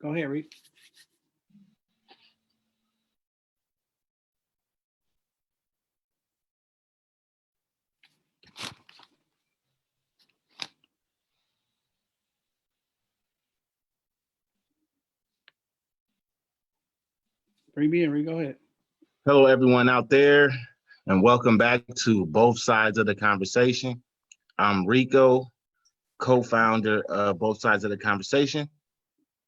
Go ahead, Reek. Bring me in, Reek. Go ahead. Hello, everyone out there, and welcome back to Both Sides of the Conversation. I'm Rico, co-founder of Both Sides of the Conversation.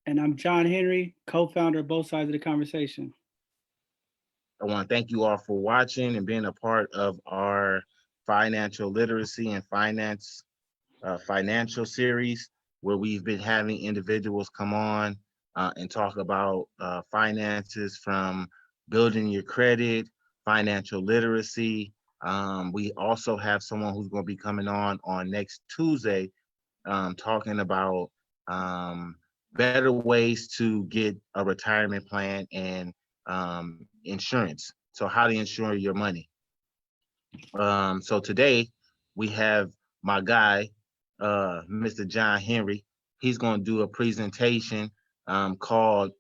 And I'm John Henry, co-founder of Both Sides of the Conversation. I want to thank you all for watching and being a part of our financial literacy and financial series, where we've been having individuals come on and talk about finances, from building your credit, financial literacy. We also have someone who's going to be coming on next Tuesday, talking about better ways to get a retirement plan and insurance. So how to insure your money. So today we have my guy, Mr. John Henry. He's going to do a presentation called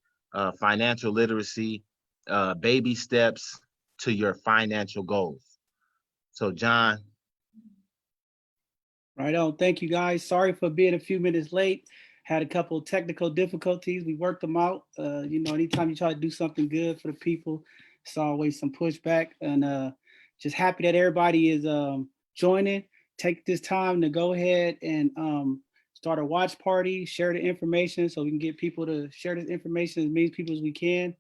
Financial Literacy, Baby Steps to Your Financial Goals. So, John. Right on. Thank you, guys. Sorry for being a few minutes late. Had a couple of technical difficulties. We worked them out. Anytime you try to do something good for the people, it's always some pushback. And just happy that everybody is joining. Take this time to go ahead and start a watch party, share the information so we can get people to share this information as many people as we can.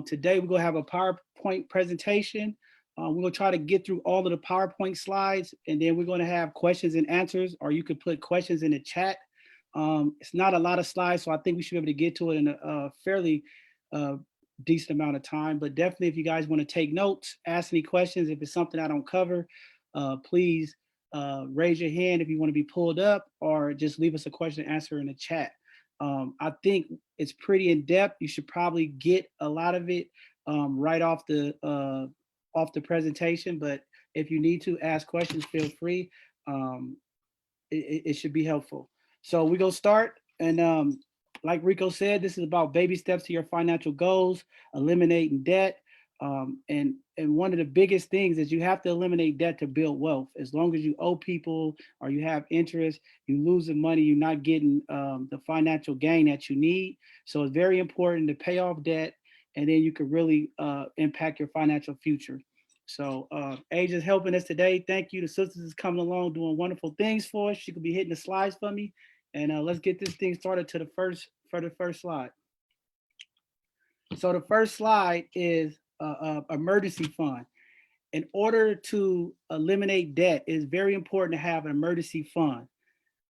Today, we're going to have a PowerPoint presentation. We're going to try to get through all of the PowerPoint slides, and then we're going to have questions and answers, or you could put questions in the chat. It's not a lot of slides, so I think we should be able to get to it in a fairly decent amount of time. But definitely, if you guys want to take notes, ask any questions. If it's something I don't cover, please raise your hand if you want to be pulled up, or just leave us a question and answer in the chat. I think it's pretty in depth. You should probably get a lot of it right off the presentation, but if you need to ask questions, feel free. It should be helpful. So we're gonna start, and like Rico said, this is about baby steps to your financial goals, eliminating debt. And one of the biggest things is you have to eliminate debt to build wealth. As long as you owe people or you have interest, you losing money, you're not getting the financial gain that you need. So it's very important to pay off debt, and then you can really impact your financial future. So Age is helping us today. Thank you. The sisters is coming along, doing wonderful things for us. She could be hitting the slides for me. And let's get this thing started to the first slide. So the first slide is emergency fund. In order to eliminate debt, it is very important to have an emergency fund.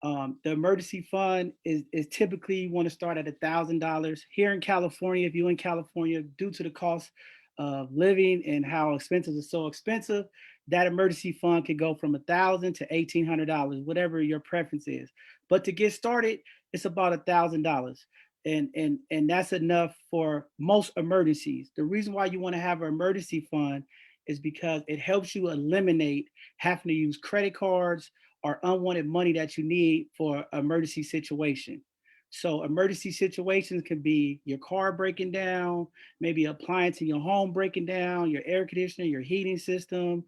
The emergency fund is typically, you want to start at $1,000. Here in California, if you're in California, due to the cost of living and how expenses are so expensive, that emergency fund can go from $1,000 to $1,800, whatever your preference is. But to get started, it's about $1,000. And that's enough for most emergencies. The reason why you want to have an emergency fund is because it helps you eliminate having to use credit cards or unwanted money that you need for an emergency situation. So emergency situations can be your car breaking down, maybe appliance in your home breaking down, your air conditioner, your heating system.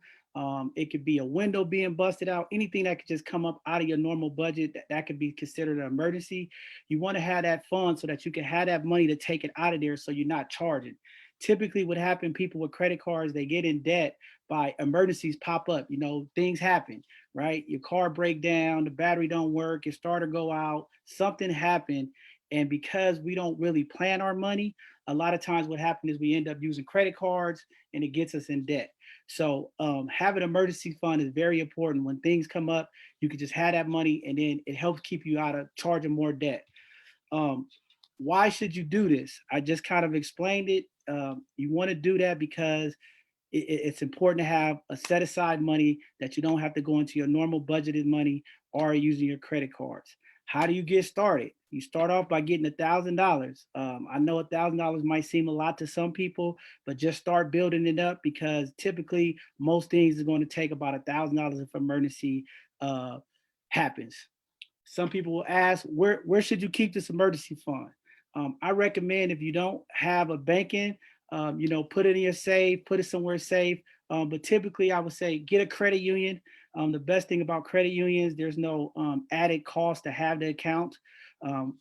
It could be a window being busted out, anything that could just come up out of your normal budget that could be considered an emergency. You want to have that fund so that you can have that money to take it out of there so you're not charging. Typically what happens, people with credit cards, they get in debt by emergencies pop up. Things happen, right? Your car break down, the battery don't work, your starter go out, something happened. And because we don't really plan our money, a lot of times what happens is we end up using credit cards and it gets us in debt. So having an emergency fund is very important. When things come up, you can just have that money, and then it helps keep you out of charging more debt. Why should you do this? I just kind of explained it. You want to do that because it's important to have a set aside money that you don't have to go into your normal budgeted money or using your credit cards. How do you get started? You start off by getting $1,000. I know $1,000 might seem a lot to some people, but just start building it up, because typically most things are going to take about $1,000 if emergency happens. Some people will ask, where should you keep this emergency fund? I recommend if you don't have a banking, put it in your safe, put it somewhere safe. But typically, I would say get a credit union. The best thing about credit unions, there's no added cost to have the account.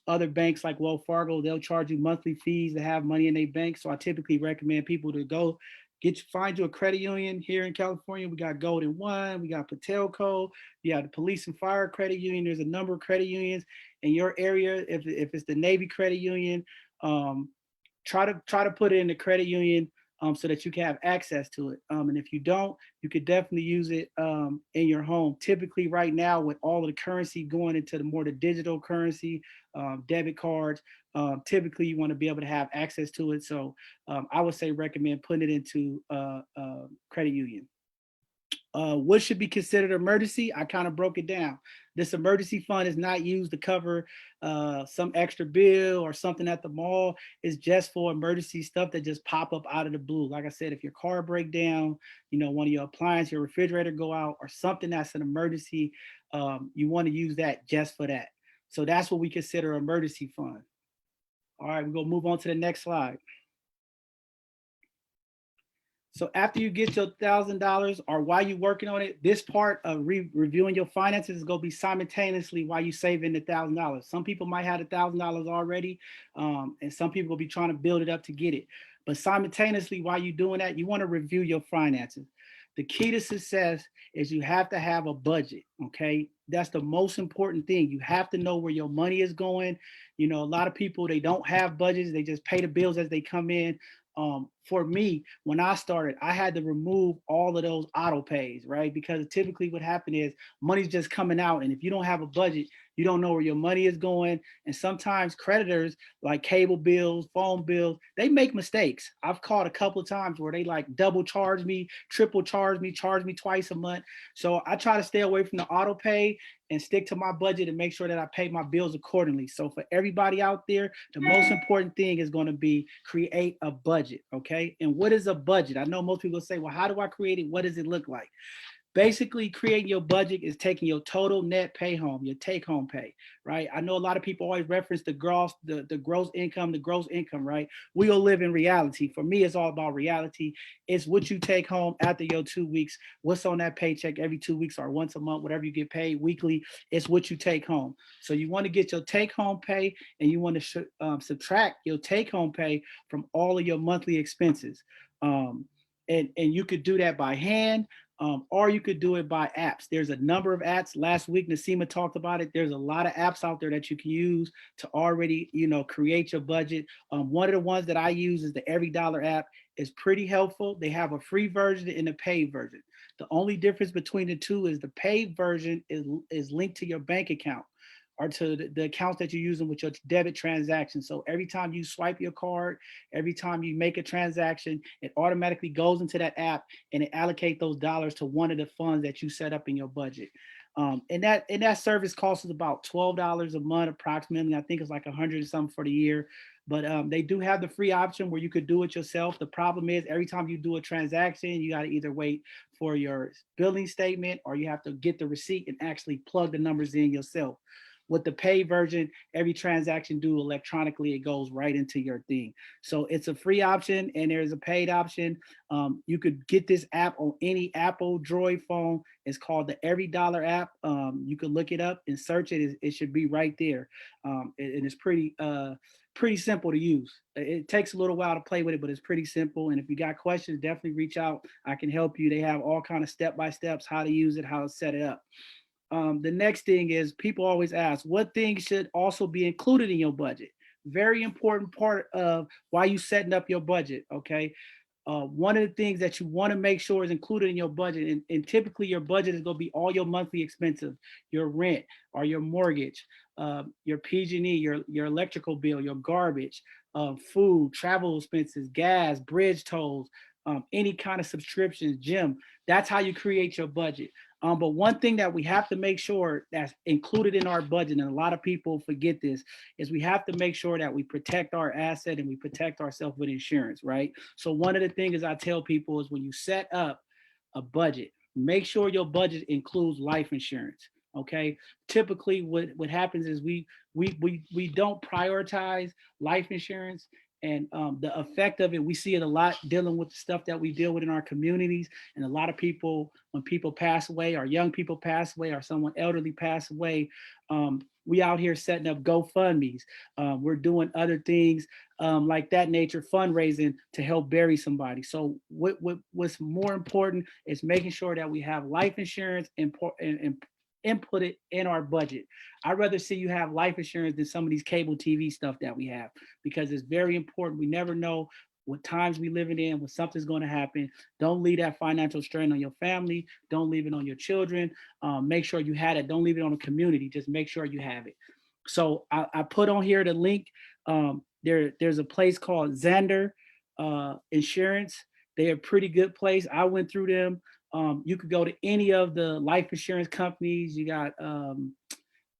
Other banks like Wells Fargo, they'll charge you monthly fees to have money in their bank. So I typically recommend people to go find you a credit union here in California. We got Golden One, we got Patelco, you have the Police and Fire Credit Union. There's a number of credit unions in your area. If it's the Navy Credit Union, um, try to put it in the credit union so that you can have access to it. And if you don't, you could definitely use it in your home. Typically, right now, with all of the currency going into the digital currency, debit cards, typically you want to be able to have access to it. So I would say recommend putting it into credit union. What should be considered emergency? I kind of broke it down. This emergency fund is not used to cover some extra bill or something at the mall. It's just for emergency stuff that just pop up out of the blue. Like I said, if your car break down, one of your appliances, your refrigerator go out, or something that's an emergency, you want to use that just for that. So that's what we consider emergency fund. All right, we're gonna move on to the next slide. So after you get your $1,000 or while you're working on it, this part of reviewing your finances is going to be simultaneously while you saving the $1,000. Some people might have $1,000 already, and some people will be trying to build it up to get it. But simultaneously, while you're doing that, you want to review your finances. The key to success is you have to have a budget, okay? That's the most important thing. You have to know where your money is going. A lot of people, they don't have budgets. They just pay the bills as they come in. For me, when I started, I had to remove all of those auto pays, right? Because typically what happened is money's just coming out. And if you don't have a budget, you don't know where your money is going. And sometimes creditors like cable bills, phone bills, they make mistakes. I've caught a couple of times where they like double charge me, triple charge me twice a month. So I try to stay away from the auto pay and stick to my budget and make sure that I pay my bills accordingly. So for everybody out there, the most important thing is going to be create a budget, okay? And what is a budget? I know most people say, well, how do I create it? What does it look like? Basically, creating your budget is taking your total net pay home, your take home pay, right? I know a lot of people always reference the gross income, right? We'll live in reality. For me, it's all about reality. It's what you take home after your 2 weeks, what's on that paycheck every 2 weeks or once a month, whatever you get paid weekly, it's what you take home. So you want to get your take home pay and you want to subtract your take home pay from all of your monthly expenses. And you could do that by hand, or you could do it by apps. There's a number of apps. Last week, Nasima talked about it. There's a lot of apps out there that you can use to already, create your budget. One of the ones that I use is the EveryDollar app. It's pretty helpful. They have a free version and a paid version. The only difference between the two is the paid version is linked to your bank account or to the accounts that you're using with your debit transaction. So every time you swipe your card, every time you make a transaction, it automatically goes into that app and it allocates those dollars to one of the funds that you set up in your budget. And that service costs us about $12 a month approximately. I think it's like 100 or something for the year. But they do have the free option where you could do it yourself. The problem is every time you do a transaction, you got to either wait for your billing statement or you have to get the receipt and actually plug the numbers in yourself. With the paid version, every transaction due electronically, it goes right into your thing. So it's a free option and there's a paid option. You could get this app on any Apple Droid phone. It's called the EveryDollar app. You can look it up and search it. It should be right there. And it's pretty simple to use. It takes a little while to play with it, but it's pretty simple. And if you got questions, definitely reach out. I can help you. They have all kind of step-by-steps, how to use it, how to set it up. The next thing is people always ask, what things should also be included in your budget? Very important part of why you setting up your budget, okay? One of the things that you want to make sure is included in your budget, and typically your budget is going to be all your monthly expenses, your rent or your mortgage, your PG&E, your electrical bill, your garbage, food, travel expenses, gas, bridge tolls, any kind of subscriptions, gym. That's how you create your budget. But one thing that we have to make sure that's included in our budget, and a lot of people forget this, is we have to make sure that we protect our asset and we protect ourselves with insurance, right? So one of the things I tell people is when you set up a budget, make sure your budget includes life insurance. Okay. Typically what happens is we don't prioritize life insurance, and the effect of it, we see it a lot dealing with the stuff that we deal with in our communities. And a lot of people, when people pass away, or young people pass away, or someone elderly pass away, we out here setting up GoFundMe's. We're doing other things like that nature, fundraising to help bury somebody. So what's more important is making sure that we have life insurance and input it in our budget. I'd rather see you have life insurance than some of these cable TV stuff that we have, because it's very important. We never know what times we living in, when something's going to happen. Don't leave that financial strain on your family. Don't leave it on your children. Make sure you had it. Don't leave it on the community. Just make sure you have it. So I put on here the link. There's a place called Zander Insurance. They're a pretty good place. I went through them. You could go to any of the life insurance companies. You got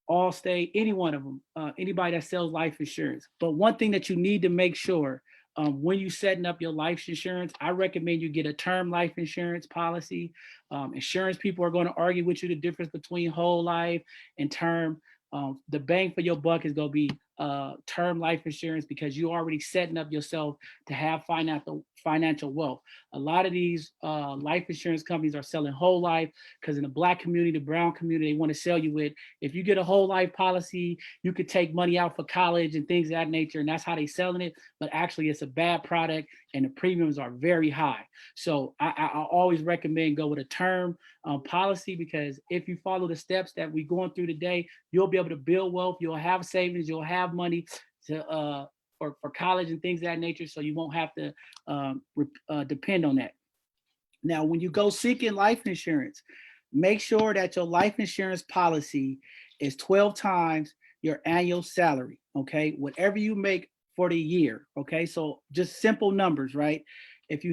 Allstate, any one of them, anybody that sells life insurance. But one thing that you need to make sure when you're setting up your life insurance, I recommend you get a term life insurance policy. Insurance people are going to argue with you the difference between whole life and term. The bang for your buck is going to be term life insurance, because you're already setting up yourself to have financial wealth. A lot of these life insurance companies are selling whole life, because in the Black community, the brown community, they want to sell you with, if you get a whole life policy, you could take money out for college and things of that nature. And that's how they selling it. But actually it's a bad product, and the premiums are very high. So I always recommend go with a term policy, because if you follow the steps that we're going through today, you'll be able to build wealth. You'll have savings. You'll have money to for college and things of that nature. So you won't have to depend on that. Now, when you go seeking life insurance, make sure that your life insurance policy is 12 times your annual salary. Okay, whatever you make for the year. Okay, so just simple numbers, right? If you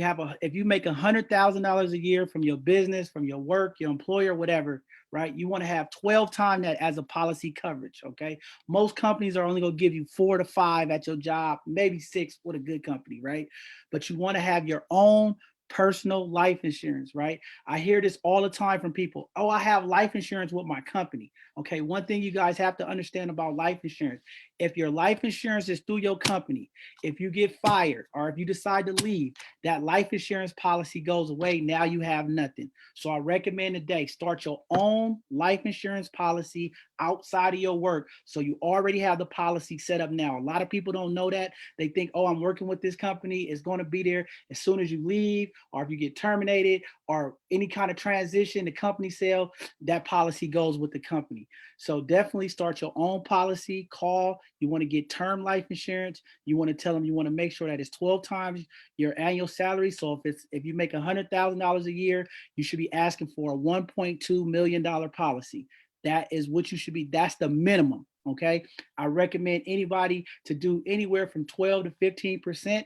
make $100,000 a year from your business, from your work, your employer, whatever, right? You want to have 12 times that as a policy coverage. Okay. Most companies are only going to give you 4 to 5 at your job, maybe 6 with a good company, right? But you want to have your own personal life insurance, right? I hear this all the time from people. Oh, I have life insurance with my company. Okay, one thing you guys have to understand about life insurance, if your life insurance is through your company, if you get fired or if you decide to leave, that life insurance policy goes away. Now you have nothing. So I recommend today, start your own life insurance policy outside of your work. So you already have the policy set up now. A lot of people don't know that. They think, oh, I'm working with this company. It's going to be there as soon as you leave, or if you get terminated or any kind of transition, the company sale, that policy goes with the company. So definitely start your own policy. Call. You want to get term life insurance. You want to tell them you want to make sure that it's 12 times your annual salary. So if you make $100,000 a year, you should be asking for a $1.2 million policy. That is what you should be. That's the minimum. Okay. I recommend anybody to do anywhere from 12 to 15%.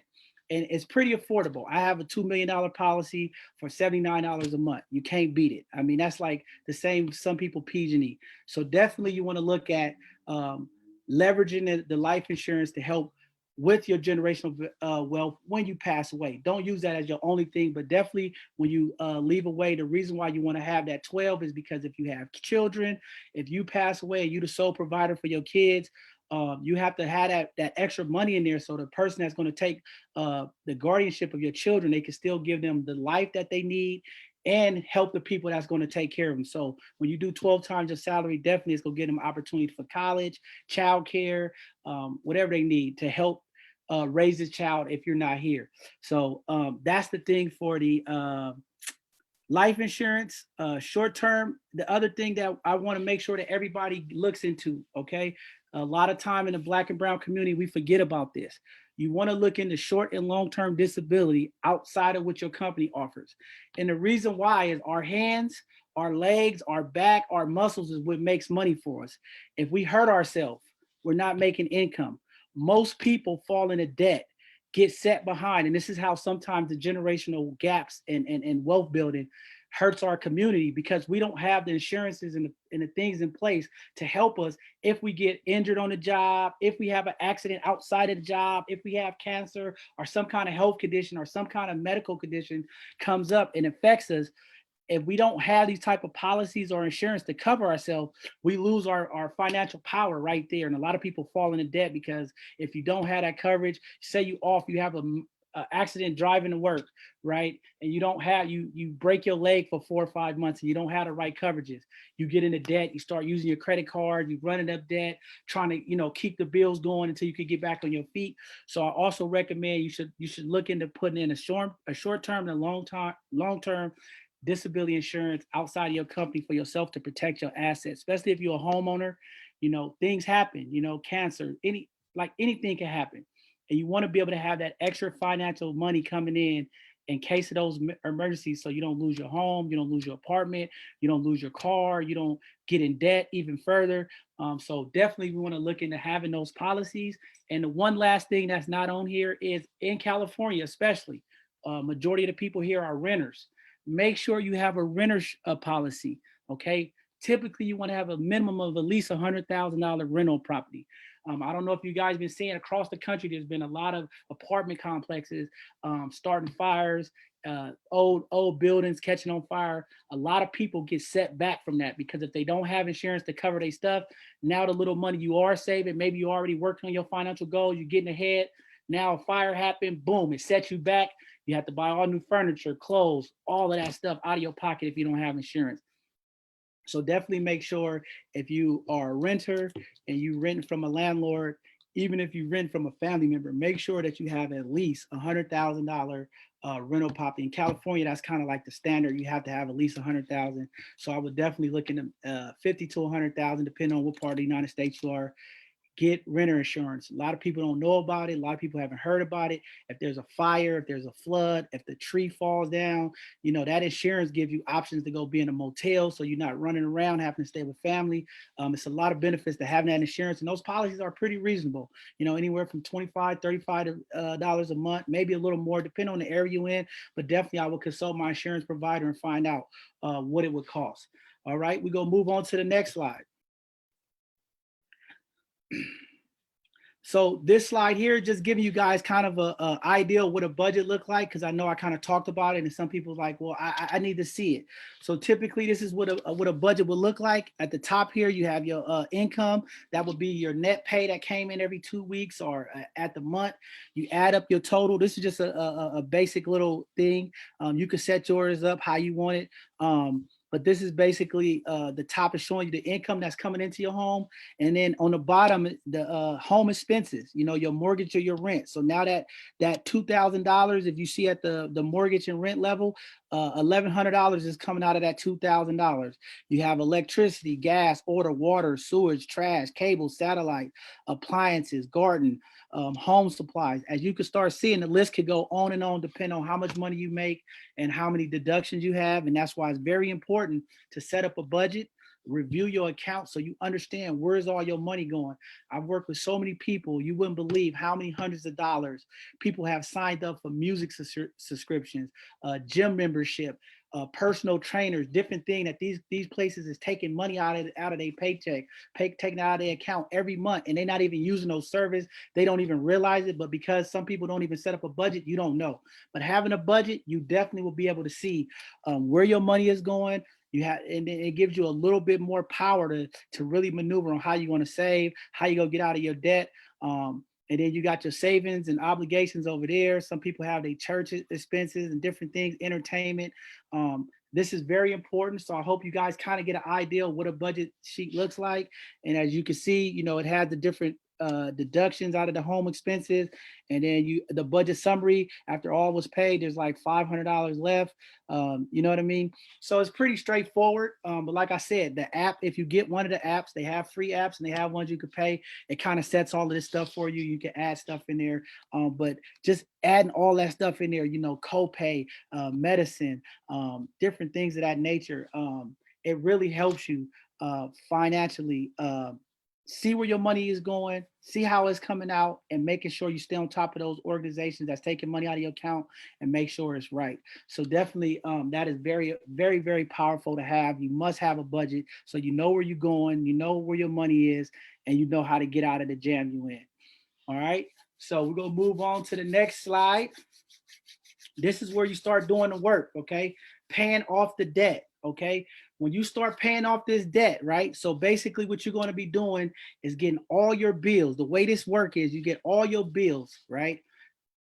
And it's pretty affordable. I have a $2 million policy for $79 a month. You can't beat it. I mean, that's like the same, some people PG&E. So definitely you want to look at leveraging the life insurance to help with your generational wealth when you pass away. Don't use that as your only thing, but definitely when you leave away, the reason why you want to have that 12 is because if you have children, if you pass away and you're the sole provider for your kids, you have to have that extra money in there, so the person that's going to take the guardianship of your children, they can still give them the life that they need and help the people that's going to take care of them. So when you do 12 times your salary, definitely it's going to get them opportunity for college, childcare, whatever they need to help raise this child if you're not here. So that's the thing for the life insurance, short term. The other thing that I want to make sure that everybody looks into, okay? A lot of time in the Black and brown community, we forget about this. You want to look into short and long-term disability outside of what your company offers. And the reason why is our hands, our legs, our back, our muscles is what makes money for us. If we hurt ourselves, we're not making income. Most people fall into debt, get set behind. And this is how sometimes the generational gaps and wealth building hurts our community, because we don't have the insurances and the things in place to help us if we get injured on the job, if we have an accident outside of the job, if we have cancer or some kind of health condition or some kind of medical condition comes up and affects us. if we don't have these type of policies or insurance to cover ourselves, we lose our financial power right there. And a lot of people fall into debt because if you don't have that coverage, say you have a accident driving to work, right? And you don't have, you break your leg for 4 or 5 months and you don't have the right coverages. You get into debt, you start using your credit card, you running up debt, trying to, keep the bills going until you can get back on your feet. So I also recommend you should look into putting in a short term and a long term disability insurance outside of your company for yourself to protect your assets, especially if you're a homeowner. Things happen, cancer, anything can happen. And you want to be able to have that extra financial money coming in case of those emergencies, so you don't lose your home, you don't lose your apartment, you don't lose your car, you don't get in debt even further. So definitely we want to look into having those policies. And the one last thing that's not on here is in California, especially, majority of the people here are renters. Make sure you have a renter's policy, okay? Typically, you want to have a minimum of at least $100,000 rental property. I don't know if you guys been seeing across the country, there's been a lot of apartment complexes starting fires, old buildings catching on fire. A lot of people get set back from that because if they don't have insurance to cover their stuff, now the little money you are saving, maybe you already worked on your financial goals, you're getting ahead. Now a fire happened, boom, it sets you back. You have to buy all new furniture, clothes, all of that stuff out of your pocket if you don't have insurance. So definitely make sure if you are a renter and you rent from a landlord, even if you rent from a family member, make sure that you have at least $100,000 rental property. In California, that's kind of like the standard. You have to have at least 100,000. So I would definitely look into 50 to 100,000, depending on what part of the United States you are. Get renter insurance. A lot of people don't know about it. A lot of people haven't heard about it. If there's a fire, if there's a flood, if the tree falls down, that insurance gives you options to go be in a motel. So you're not running around having to stay with family. It's a lot of benefits to having that insurance. And those policies are pretty reasonable, anywhere from $25, $35 a month, maybe a little more, depending on the area you're in. But definitely I will consult my insurance provider and find out what it would cost. All right, we're going to move on to the next slide. So this slide here, just giving you guys kind of a idea of what a budget look like, because I know I kind of talked about it and some people like, well, I need to see it. So typically this is what a budget would look like. At the top here, you have your income. That would be your net pay that came in every 2 weeks or at the month. You add up your total. This is just a basic little thing. You can set yours up how you want it. But this is basically the top is showing you the income that's coming into your home. And then on the bottom, the home expenses, your mortgage or your rent. So now that $2,000, if you see at the mortgage and rent level, $1,100 is coming out of that $2,000. You have electricity, gas, water, sewage, trash, cable, satellite, appliances, garden, home supplies. As you can start seeing, the list could go on and on, depending on how much money you make and how many deductions you have. And that's why it's very important to set up a budget, review your account so you understand where's all your money going. I've worked with so many people, you wouldn't believe how many hundreds of dollars people have signed up for music subscriptions, gym membership, personal trainers, different thing that these places is taking money out of their paycheck, taking out of their account every month, and they're not even using those services. They don't even realize it, but because some people don't even set up a budget, you don't know. But having a budget, you definitely will be able to see where your money is going. And it gives you a little bit more power to really maneuver on how you're going to save, how you're going to get out of your debt. And then you got your savings and obligations over there. Some people have their church expenses and different things, entertainment. This is very important. So I hope you guys kind of get an idea of what a budget sheet looks like. And as you can see, it has the different deductions out of the home expenses, and then the budget summary after all was paid, there's like $500 left. You know what I mean? So it's pretty straightforward. But like I said, the app, if you get one of the apps, they have free apps and they have ones you could pay. It kind of sets all of this stuff for you. You can add stuff in there, but just adding all that stuff in there, copay, medicine, different things of that nature. It really helps you financially see where your money is going, see how it's coming out, and making sure you stay on top of those organizations that's taking money out of your account and make sure it's right. So definitely that is very, very, very powerful to have. You must have a budget so you know where you're going, you know where your money is, and you know how to get out of the jam you're in. All right. So we're going to move on to the next slide. This is where you start doing the work, okay? paying off the debt. Okay. When you start paying off this debt, right? So basically what you're going to be doing is getting all your bills. The way this work is you get all your bills, right?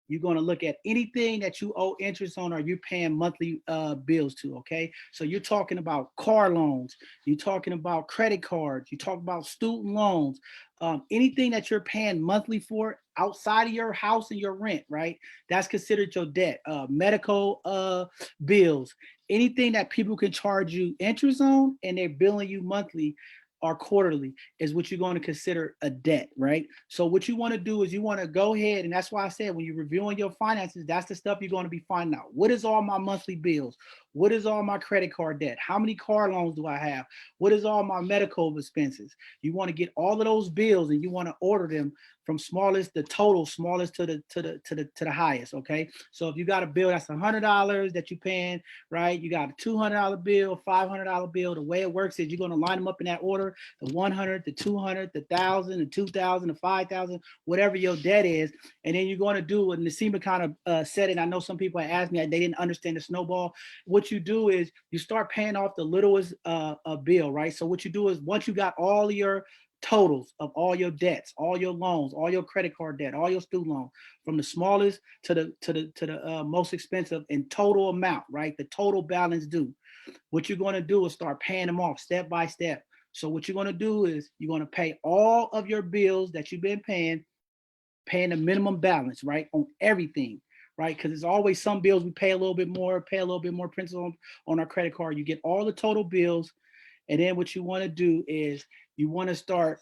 You're going to look at anything that you owe interest on or you're paying monthly bills to, okay? So you're talking about car loans, you're talking about credit cards, you talk about student loans, anything that you're paying monthly for outside of your house and your rent, right? That's considered your debt. Medical bills, anything that people can charge you interest on and they're billing you monthly or quarterly is what you're going to consider a debt, right? So what you want to do is you want to go ahead, and that's why I said when you're reviewing your finances, that's the stuff you're going to be finding out. What is all my monthly bills? What is all my credit card debt? How many car loans do I have? What is all my medical expenses? You want to get all of those bills and you want to order them from smallest, the total smallest to the highest. Okay. So if you got a bill that's $100 that you're paying, right? You got a $200 bill, $500 bill. The way it works is you're going to line them up in that order: the 100, the 200, the 1,000, the 2,000, the 5,000, whatever your debt is. And then you're going to do, and Nasima kind of said it. I know some people had asked me, they didn't understand the snowball. What you do is you start paying off the littlest bill, right? So what you do is once you got all your totals of all your debts, all your loans, all your credit card debt, all your student loan, from the smallest to the most expensive in total amount, right? The total balance due. What you're going to do is start paying them off step by step. So what you're going to do is you're going to pay all of your bills that you've been paying the minimum balance, right? On everything, right? Because there's always some bills we pay a little bit more principal on our credit card. You get all the total bills. And then what you want to do is you want to start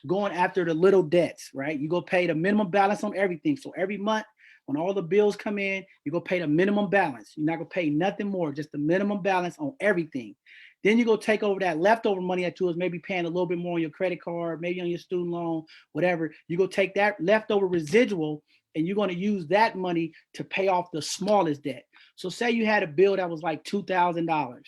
going after the little debts, right? You go pay the minimum balance on everything. So every month when all the bills come in, you go pay the minimum balance. You're not going to pay nothing more, just the minimum balance on everything. Then you go take over that leftover money that you was maybe paying a little bit more on your credit card, maybe on your student loan, whatever. You go take that leftover residual and you're going to use that money to pay off the smallest debt. So say you had a bill that was like $2,000.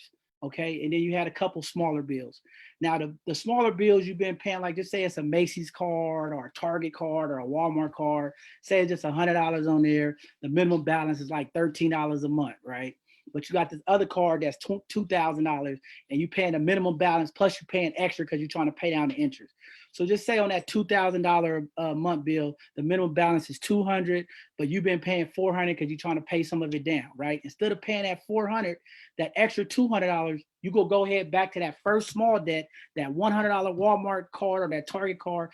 Okay. And then you had a couple smaller bills. Now the smaller bills you've been paying, like just say it's a Macy's card or a Target card or a Walmart card, say it's just $100 on there. The minimum balance is like $13 a month, right? But you got this other card that's $2,000 and you paying a minimum balance plus you're paying extra because you're trying to pay down the interest. So just say on that $2,000 a month bill, the minimum balance is $200, but you've been paying $400 because you're trying to pay some of it down, right? Instead of paying that $400, that extra $200, you go ahead back to that first small debt, that $100 Walmart card or that Target card,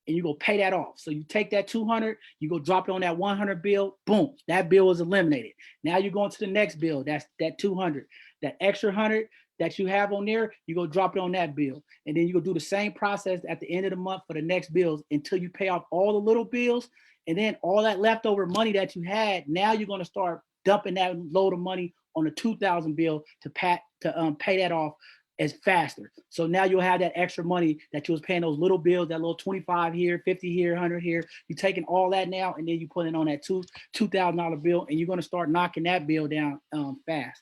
and you go pay that off. So you take that 200, you go drop it on that 100 bill, boom, that bill is eliminated. Now you're going to the next bill, that's that 200. That extra 100 that you have on there, you go drop it on that bill. And then you go do the same process at the end of the month for the next bills until you pay off all the little bills. And then all that leftover money that you had, now you're going to start dumping that load of money on the 2,000 bill to pay that off as faster. So now you'll have that extra money that you was paying those little bills, that little 25 here, 50 here, 100 here. You're taking all that now, and then you put it on that $2,000 bill, and you're going to start knocking that bill down fast.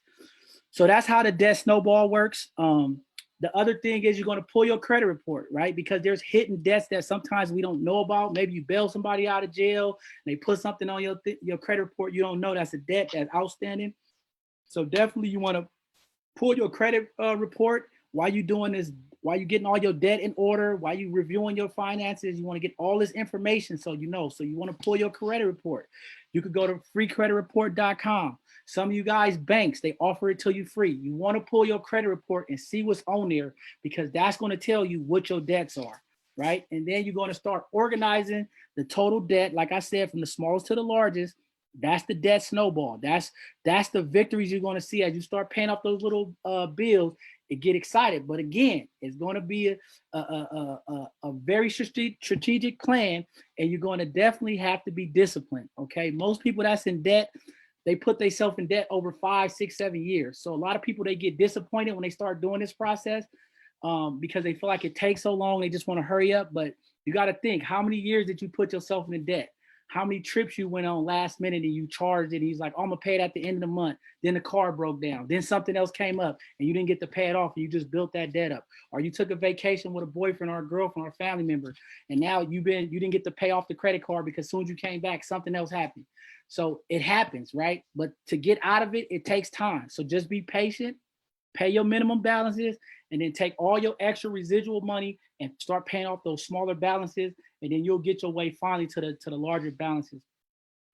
So that's how the debt snowball works. The other thing is you're going to pull your credit report, right? Because there's hidden debts that sometimes we don't know about. Maybe you bail somebody out of jail, and they put something on your credit report you don't know that's a debt that's outstanding. So definitely you want to pull your credit report while you're doing this, while you're getting all your debt in order, while you're reviewing your finances. You want to get all this information so you know. So you want to pull your credit report. You could go to freecreditreport.com. Some of you guys, banks, they offer it to you free. You want to pull your credit report and see what's on there because that's going to tell you what your debts are, right? And then you're going to start organizing the total debt, like I said, from the smallest to the largest. That's the debt snowball. That's the victories you're going to see as you start paying off those little bills and get excited. But again, it's going to be a very strategic plan, and you're going to definitely have to be disciplined. Okay, most people that's in debt, they put themselves in debt over 5, 6, 7 years. So a lot of people, they get disappointed when they start doing this process because they feel like it takes so long. They just want to hurry up. But you got to think, how many years did you put yourself in debt? how many trips you went on last minute and you charged it. He's like, oh, I'm gonna pay it at the end of the month. Then the car broke down. Then something else came up and you didn't get to pay it off and you just built that debt up. Or you took a vacation with a boyfriend or a girlfriend or a family member, and now you didn't get to pay off the credit card because as soon as you came back, something else happened. So it happens, right? But to get out of it, it takes time. So just be patient, pay your minimum balances, and then take all your extra residual money and start paying off those smaller balances, and then you'll get your way finally to the larger balances.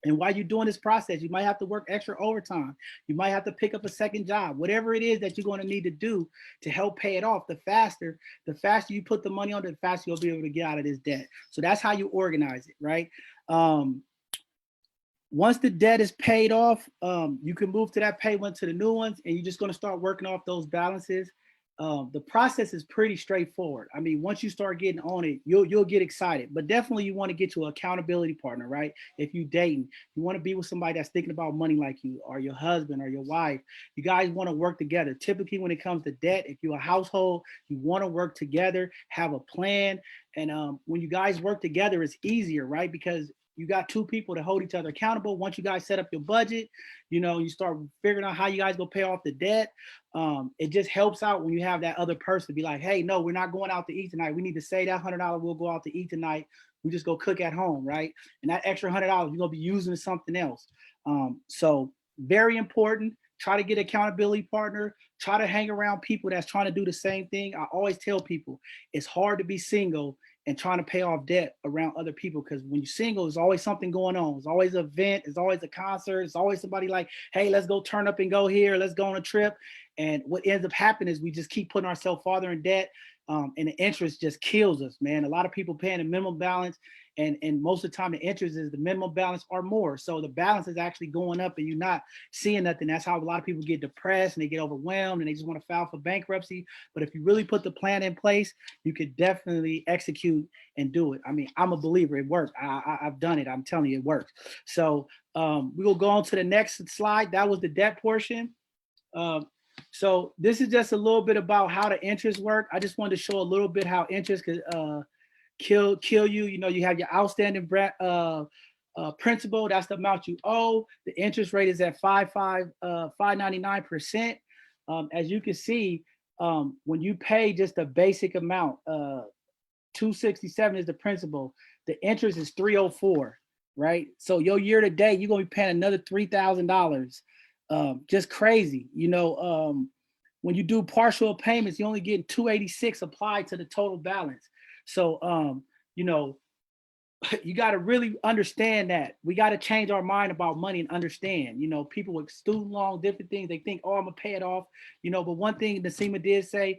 And while you're doing this process, you might have to work extra overtime. You might have to pick up a second job, whatever it is that you're going to need to do to help pay it off. The faster you put the money on it, the faster you'll be able to get out of this debt. So that's how you organize it, right? Once the debt is paid off, you can move to that payment to the new ones, and you're just going to start working off those balances. The process is pretty straightforward. I mean, once you start getting on it, you'll get excited. But definitely, you want to get to an accountability partner, right? If you're dating, you want to be with somebody that's thinking about money like you, or your husband or your wife. You guys want to work together. Typically, when it comes to debt, if you're a household, you want to work together, have a plan, and when you guys work together, it's easier, right? Because you got two people to hold each other accountable. Once you guys set up your budget, you start figuring out how you guys go pay off the debt. It just helps out when you have that other person be like, hey, no, we're not going out to eat tonight. We need to save that $100. We'll go out to eat tonight. We just go cook at home, right? And that extra $100, you're going to be using something else. So very important. Try to get an accountability partner. Try to hang around people that's trying to do the same thing. I always tell people it's hard to be single and trying to pay off debt around other people, because when you're single, there's always something going on. There's always an event, there's always a concert, there's always somebody like, hey, let's go turn up and go here, let's go on a trip. And what ends up happening is we just keep putting ourselves farther in debt, and the interest just kills us, man. A lot of people paying a minimum balance, and most of the time the interest is the minimum balance or more. So the balance is actually going up and you're not seeing nothing. That's how a lot of people get depressed and they get overwhelmed and they just want to file for bankruptcy. But if you really put the plan in place, you could definitely execute and do it. I mean, I'm a believer. It works. I've done it. I'm telling you, it works. So we will go on to the next slide. That was the debt portion. So this is just a little bit about how the interest work. I just wanted to show a little bit how interest could kill you. You have your outstanding principal. That's the amount you owe. The interest rate is at 5.99%. As you can see, when you pay just a basic amount, 267 is the principal. The interest is 304, right? So your year to date, you're gonna be paying another $3,000. Just crazy. When you do partial payments, you only get 286 applied to the total balance. So, you got to really understand that we got to change our mind about money and understand, people with student loan, different things, they think, oh, I'm gonna pay it off, but one thing Nasima did say,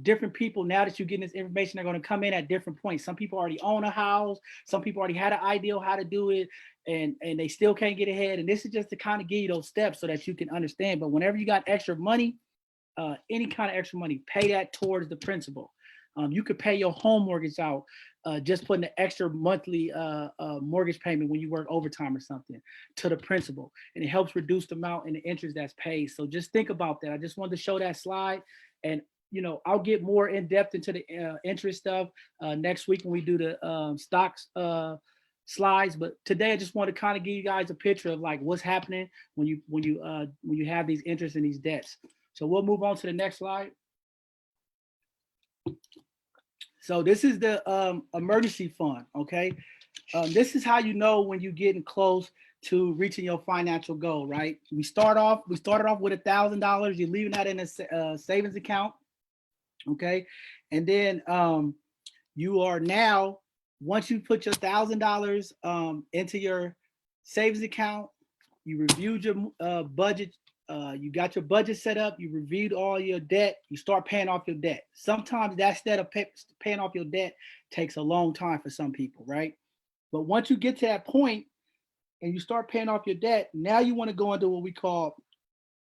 different people, now that you're getting this information, they're going to come in at different points. Some people already own a house. Some people already had an idea how to do it, and they still can't get ahead. And this is just to kind of give you those steps so that you can understand. But whenever you got extra money, any kind of extra money, pay that towards the principal. You could pay your home mortgage out, just putting an extra monthly mortgage payment when you work overtime or something to the principal, and it helps reduce the amount and the interest that's paid. So just think about that. I just wanted to show that slide, and I'll get more in depth into the interest stuff next week when we do the stocks slides. But today I just want to kind of give you guys a picture of like what's happening when you have these interests and these debts. So we'll move on to the next slide. So this is the emergency fund, okay? This is how you know when you're getting close to reaching your financial goal, right? We started off with $1,000. You're leaving that in a savings account, okay? And then you are now, once you put your $1,000 into your savings account, you reviewed your budget. You got your budget set up, you reviewed all your debt, you start paying off your debt. Sometimes that step of paying off your debt takes a long time for some people, right? But once you get to that point and you start paying off your debt, now you want to go into what we call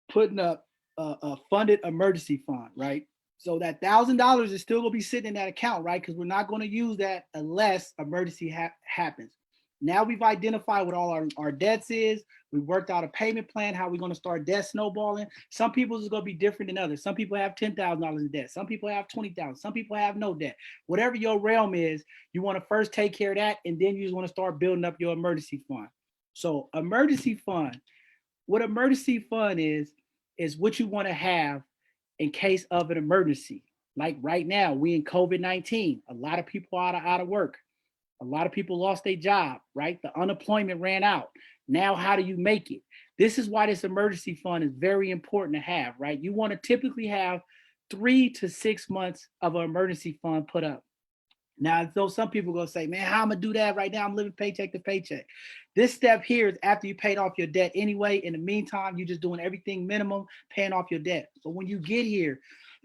putting up a funded emergency fund, right? So that $1,000 is still gonna be sitting in that account, right? Because we're not going to use that unless emergency happens. Now we've identified what all our debts is. We worked out a payment plan, how we're going to start debt snowballing. Some people's is going to be different than others. Some people have $10,000 in debt. Some people have 20,000. Some people have no debt. Whatever your realm is, you want to first take care of that, and then you just want to start building up your emergency fund. So emergency fund, what emergency fund is what you want to have in case of an emergency. Like right now, we in COVID-19, a lot of people are out of work. A lot of people lost their job, right? The unemployment ran out. Now, how do you make it? This is why this emergency fund is very important to have, right? You want to typically have 3 to 6 months of an emergency fund put up. Now, though some people are gonna say, man, how I'm gonna do that right now? I'm living paycheck to paycheck. This step here is after you paid off your debt anyway. In the meantime, you're just doing everything minimum, paying off your debt. But when you get here,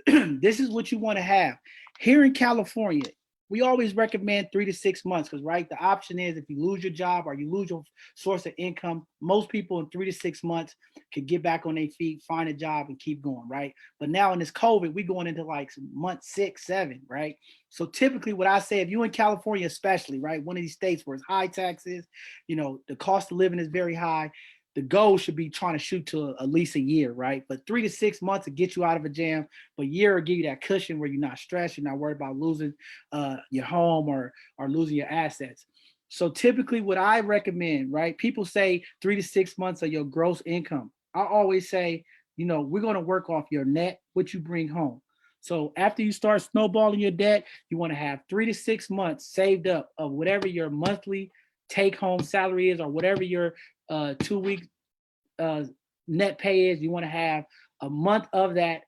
this is what you want to have. Here in California, we always recommend 3 to 6 months because, right, the option is if you lose your job or you lose your source of income, most people in 3 to 6 months can get back on their feet, find a job, and keep going, right? But now in this COVID, we're going into like month 6, 7, right? So typically what I say, if you in California especially, right, one of these states where it's high taxes, you know, the cost of living is very high, the goal should be trying to shoot to at least a year, right? But 3 to 6 months to get you out of a jam, but a year will give you that cushion where you're not stressed, you're not worried about losing your home or losing your assets. So typically what I recommend, right? People say 3 to 6 months of your gross income. I always say, you know, we're going to work off your net, what you bring home. So after you start snowballing your debt, you want to have 3 to 6 months saved up of whatever your monthly take home salary is or whatever your 2 week net pay is. You want to have a month of that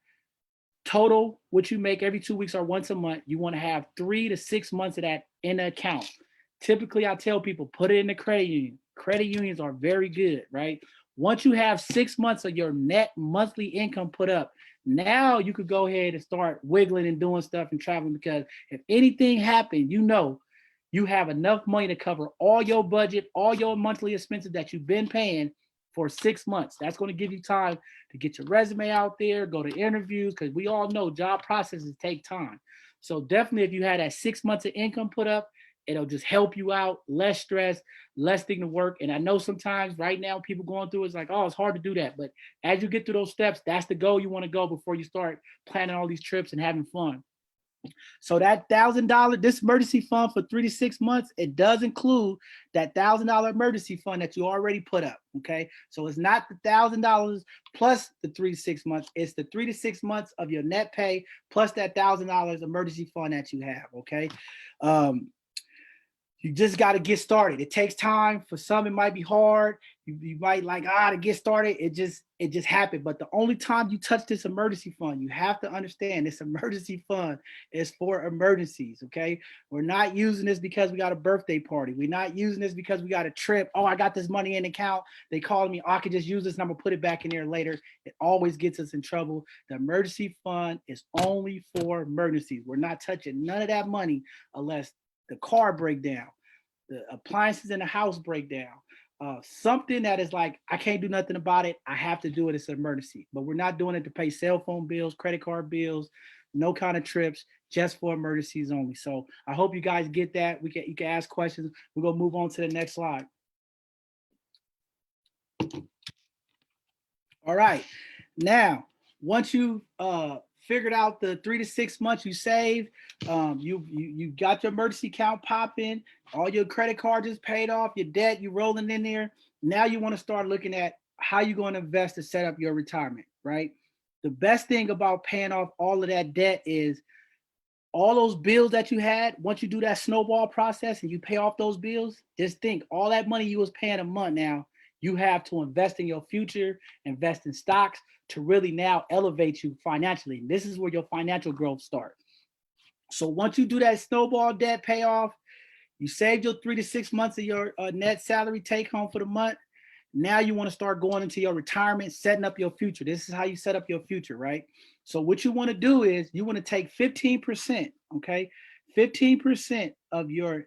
total, what you make every 2 weeks or once a month. You want to have 3 to 6 months of that in the account. Typically, I tell people put it in the credit union. Credit unions are very good, right? Once you have 6 months of your net monthly income put up, now you could go ahead and start wiggling and doing stuff and traveling because if anything happened, you know you have enough money to cover all your budget, all your monthly expenses that you've been paying for 6 months. That's going to give you time to get your resume out there, go to interviews, because we all know job processes take time. So definitely if you had that 6 months of income put up, it'll just help you out, less stress, less thing to work. And I know sometimes right now people going through it's like, oh, it's hard to do that. But as you get through those steps, that's the goal you want to go before you start planning all these trips and having fun. So that $1,000, this emergency fund for 3 to 6 months, it does include that $1,000 emergency fund that you already put up. Okay, so it's not the $1,000 plus the 3 to 6 months. It's the 3 to 6 months of your net pay plus that $1,000 emergency fund that you have. Okay, you just got to get started. It takes time. For some, it might be hard. You might like, to get started. It just happened. But the only time you touch this emergency fund, you have to understand this emergency fund is for emergencies, okay? We're not using this because we got a birthday party. We're not using this because we got a trip. Oh, I got this money in the account. They called me. Oh, I could just use this and I'm gonna put it back in there later. It always gets us in trouble. The emergency fund is only for emergencies. We're not touching none of that money unless the car break down, the appliances in the house break down, something that is like, I can't do nothing about it. I have to do it. It's an emergency, but we're not doing it to pay cell phone bills, credit card bills, no kind of trips, just for emergencies only. So I hope you guys get that. You can ask questions. We're going to move on to the next slide. All right. Now, once you figured out the 3 to 6 months you saved, you got your emergency account popping, all your credit cards is paid off, your debt you rolling in there. Now you want to start looking at how you're going to invest to set up your retirement, right? The best thing about paying off all of that debt is all those bills that you had. Once you do that snowball process and you pay off those bills, just think all that money you was paying a month now, you have to invest in your future, invest in stocks to really now elevate you financially. This is where your financial growth starts. So once you do that snowball debt payoff, you saved your 3 to 6 months of your net salary take home for the month. Now you want to start going into your retirement, setting up your future. This is how you set up your future, right? So what you want to do is you want to take 15%, okay? 15% of your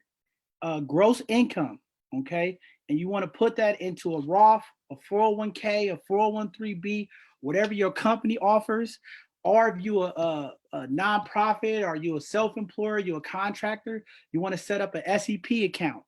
gross income, okay? And you want to put that into a Roth, a 401k, a 401(b), whatever your company offers, or if you a nonprofit or you a self-employer, you're a contractor, you want to set up an SEP account.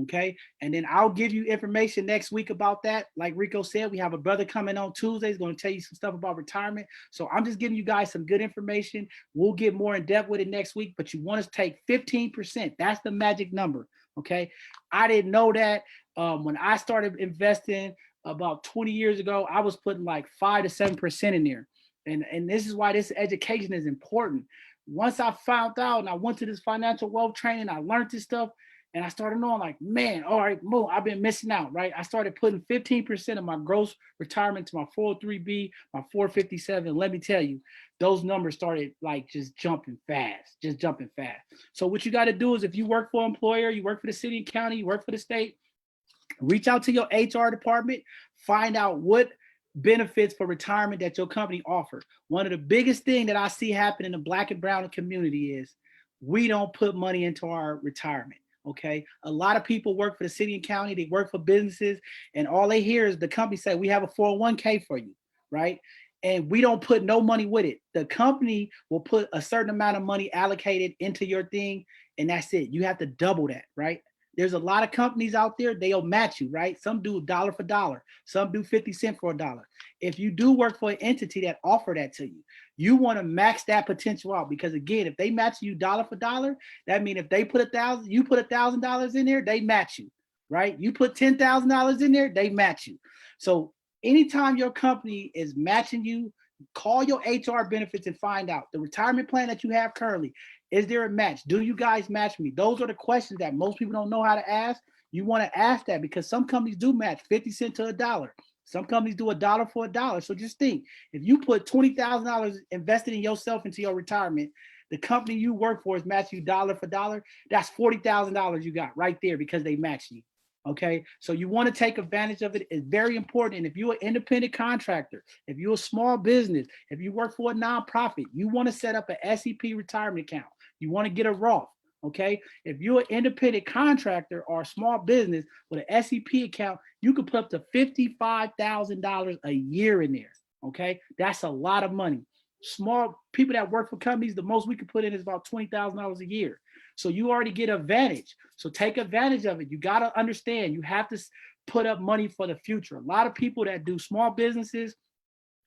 Okay. And then I'll give you information next week about that. Like Rico said, we have a brother coming on Tuesday. He's going to tell you some stuff about retirement. So I'm just giving you guys some good information. We'll get more in depth with it next week, but you want to take 15%. That's the magic number. Okay. I didn't know that. When I started investing about 20 years ago, I was putting like 5 to 7% in there. And this is why this education is important. Once I found out and I went to this financial wealth training, I learned this stuff. And I started knowing like, man, all right, boom, I've been missing out, right? I started putting 15% of my gross retirement to my 403B, my 457. Let me tell you, those numbers started like just jumping fast. So what you got to do is if you work for an employer, you work for the city and county, you work for the state, reach out to your HR department, find out what benefits for retirement that your company offers. One of the biggest things that I see happen in the Black and brown community is we don't put money into our retirement. Okay. A lot of people work for the city and county, they work for businesses, and all they hear is the company say, we have a 401k for you, right? And we don't put no money with it. The company will put a certain amount of money allocated into your thing, and that's it. You have to double that, right? There's a lot of companies out there, they'll match you, right? Some do dollar for dollar, some do 50 cents for a dollar. If you do work for an entity that offer that to you, you want to max that potential out, because again, if they match you dollar for dollar, that means if they put $1,000, you put $1,000 in there, they match you, right? You put $10,000 in there, they match you. So anytime your company is matching you, call your HR benefits and find out the retirement plan that you have currently. Is there a match? Do you guys match me? Those are the questions that most people don't know how to ask. You want to ask that because some companies do match 50 cents to a dollar. Some companies do $1 for $1. So just think, if you put $20,000 invested in yourself into your retirement, the company you work for is matching you dollar for dollar. That's $40,000 you got right there because they match you. Okay, so you want to take advantage of it. It's very important. And if you're an independent contractor, if you're a small business, if you work for a nonprofit, you want to set up an SEP retirement account. You want to get a Roth. Okay, if you're an independent contractor or a small business with an SEP account, you can put up to $55,000 a year in there. Okay, that's a lot of money. Small people that work for companies, the most we can put in is about $20,000 a year. So you already get advantage. So take advantage of it. You got to understand, you have to put up money for the future. A lot of people that do small businesses,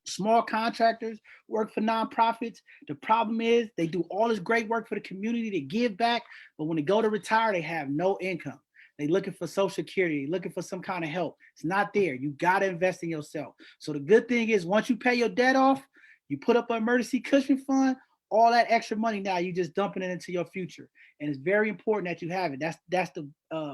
small contractors, work for nonprofits. The problem is they do all this great work for the community, they give back, but when they go to retire, they have no income. They looking for Social Security, looking for some kind of help. It's not there. You got to invest in yourself. So the good thing is once you pay your debt off, you put up an emergency cushion fund, all that extra money now, you just dumping it into your future. And it's very important that you have it. That's the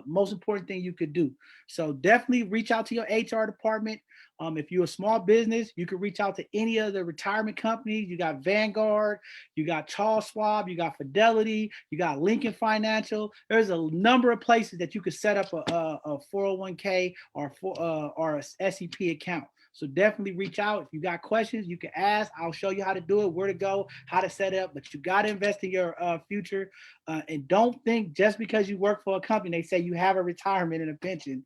most important thing you could do. So definitely reach out to your HR department. If you're a small business, you can reach out to any of the retirement companies. You got Vanguard, you got Charles Schwab, you got Fidelity, you got Lincoln Financial. There's a number of places that you could set up a 401k or a SEP account. So definitely reach out. If you got questions, you can ask. I'll show you how to do it, where to go, how to set it up. But you got to invest in your future. And don't think just because you work for a company, they say you have a retirement and a pension.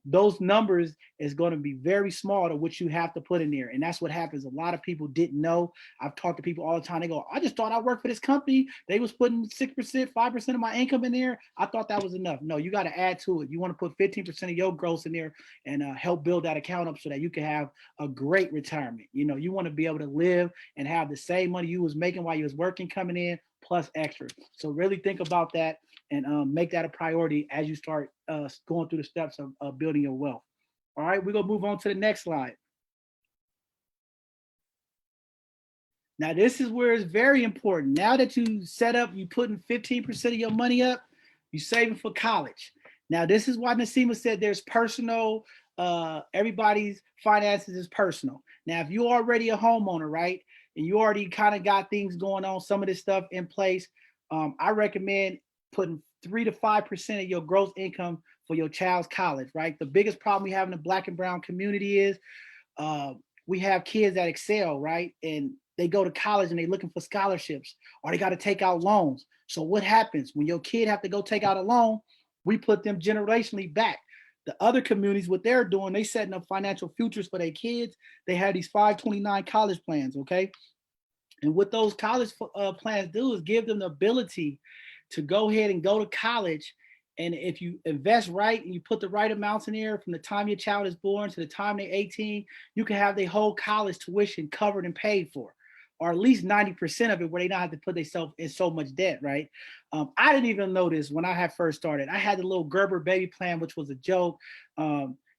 Those numbers is going to be very small to what you have to put in there. And that's what happens. A lot of people didn't know. I've talked to people all the time. They go, I just thought I worked for this company. They was putting 6%, 5% of my income in there. I thought that was enough. No, you got to add to it. You want to put 15% of your gross in there and help build that account up so that you can have a great retirement. You know, you want to be able to live and have the same money you was making while you was working coming in plus extra. So really think about that and make that a priority as you start going through the steps of building your wealth. All right, we're gonna move on to the next slide. Now, this is where it's very important. Now that you set up, you putting 15% of your money up, you saving for college. Now, this is why Nasima said there's personal, everybody's finances is personal. Now, if you're already a homeowner, right, and you already kind of got things going on, some of this stuff in place, I recommend putting 3 to 5% of your gross income for your child's college, right? The biggest problem we have in the Black and brown community is we have kids that excel, right? And they go to college and they're looking for scholarships or they got to take out loans. So what happens when your kid have to go take out a loan? We put them generationally back. The other communities, what they're doing, they setting up financial futures for their kids. They have these 529 college plans, okay? And what those college plans do is give them the ability to go ahead and go to college And if you invest right and you put the right amounts in there from the time your child is born to the time they're 18, you can have their whole college tuition covered and paid for, or at least 90% of it, where they don't have to put themselves in so much debt, right? I didn't even know this when I had first started. I had the little Gerber baby plan, which was a joke.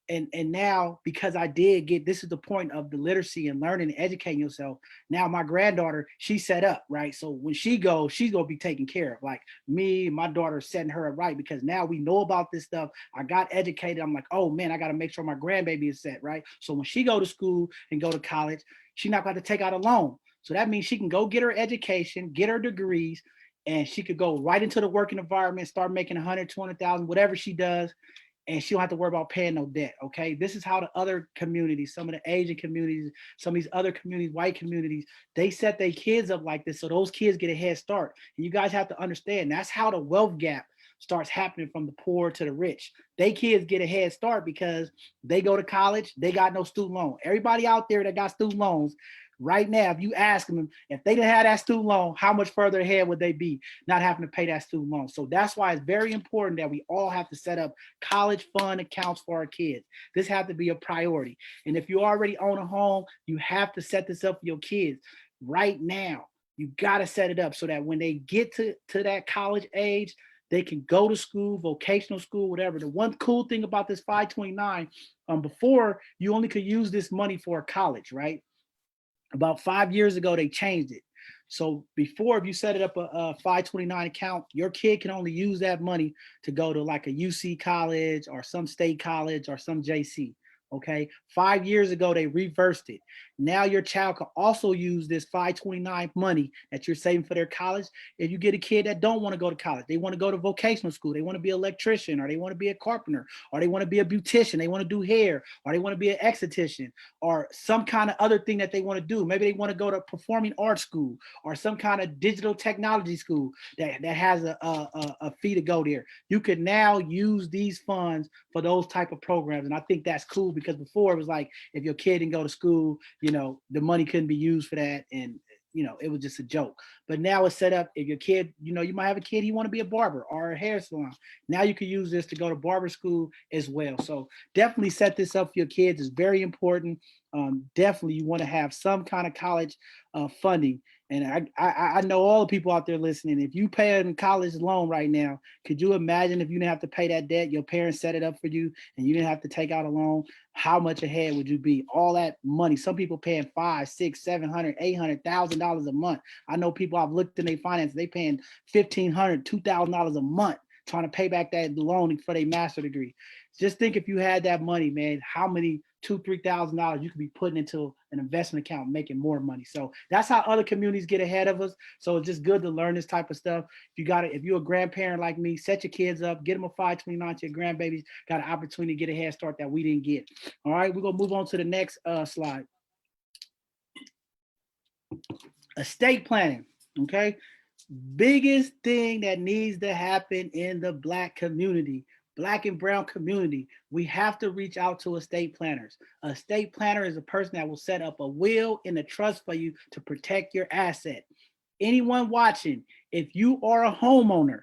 And now, because I did get, this is the point of the literacy and learning and educating yourself. Now my granddaughter, she's set up, right? So when she goes, she's gonna be taken care of. Like me, my daughter setting her up right, because now we know about this stuff. I got educated. I'm like, oh man, I gotta make sure my grandbaby is set, right? So when she go to school and go to college, she's not going to take out a loan. So that means she can go get her education, get her degrees, and she could go right into the working environment, start making 100, 200,000, whatever she does, and she don't have to worry about paying no debt. Okay, this is how the other communities, some of the Asian communities, some of these other communities, white communities, they set their kids up like this, so those kids get a head start. And you guys have to understand, that's how the wealth gap starts happening from the poor to the rich. They kids get a head start because they go to college, they got no student loan. Everybody out there that got student loans, right now, if you ask them, if they didn't have that student loan, how much further ahead would they be not having to pay that student loan? So that's why it's very important that we all have to set up college fund accounts for our kids. This has to be a priority. And if you already own a home, you have to set this up for your kids right now. You got to set it up so that when they get to that college age, they can go to school, vocational school, whatever. The one cool thing about this 529, before you only could use this money for college, right? About 5 years ago, they changed it. So before, if you set it up a 529 account, your kid can only use that money to go to like a UC college or some state college or some JC. Okay, 5 years ago, they reversed it. Now your child can also use this 529 money that you're saving for their college. If you get a kid that don't want to go to college, they want to go to vocational school, they want to be an electrician, or they want to be a carpenter, or they want to be a beautician, they want to do hair, or they want to be an esthetician, or some kind of other thing that they want to do. Maybe they want to go to performing arts school or some kind of digital technology school that has a fee to go there. You could now use these funds for those type of programs. And I think that's cool, because before it was like, if your kid didn't go to school, the money couldn't be used for that. And, it was just a joke. But now it's set up, if your kid, you might have a kid, he want to be a barber or a hair salon. Now you can use this to go to barber school as well. So definitely set this up for your kids. It's very important. Definitely you want to have some kind of college funding. And I know all the people out there listening, if you pay a college loan right now, could you imagine if you didn't have to pay that debt, your parents set it up for you and you didn't have to take out a loan, how much ahead would you be? All that money, some people paying $500, $600, $700, $800,000 a month. I know people, I've looked in their finances, they paying $1,500, $2,000 a month trying to pay back that loan for their master's degree. Just think, if you had that money, man, how many $2,000-$3,000 you could be putting into an investment account, making more money. So that's how other communities get ahead of us. So it's just good to learn this type of stuff. If you're a grandparent like me, set your kids up, get them a 529 to your grandbabies, got an opportunity to get a head start that we didn't get. All right, we're gonna move on to the next slide. Estate planning. Okay, biggest thing that needs to happen in the Black community, Black and brown community, we have to reach out to estate planners. A estate planner is a person that will set up a will and a trust for you to protect your asset. Anyone watching, if you are a homeowner,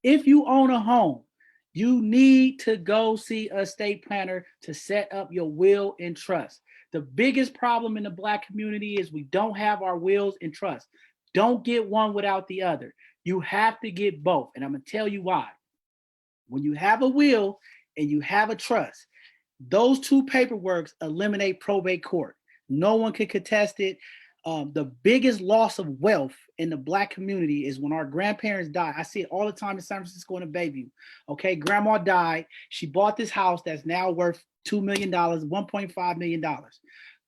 if you own a home, you need to go see a estate planner to set up your will and trust. The biggest problem in the Black community is we don't have our wills and trust. Don't get one without the other. You have to get both. And I'm going to tell you why. When you have a will and you have a trust, those two paperworks eliminate probate court. No one can contest it. The biggest loss of wealth in the Black community is when our grandparents die. I see it all the time in San Francisco and in Bayview. Okay, grandma died. She bought this house that's now worth $2 million, $1.5 million.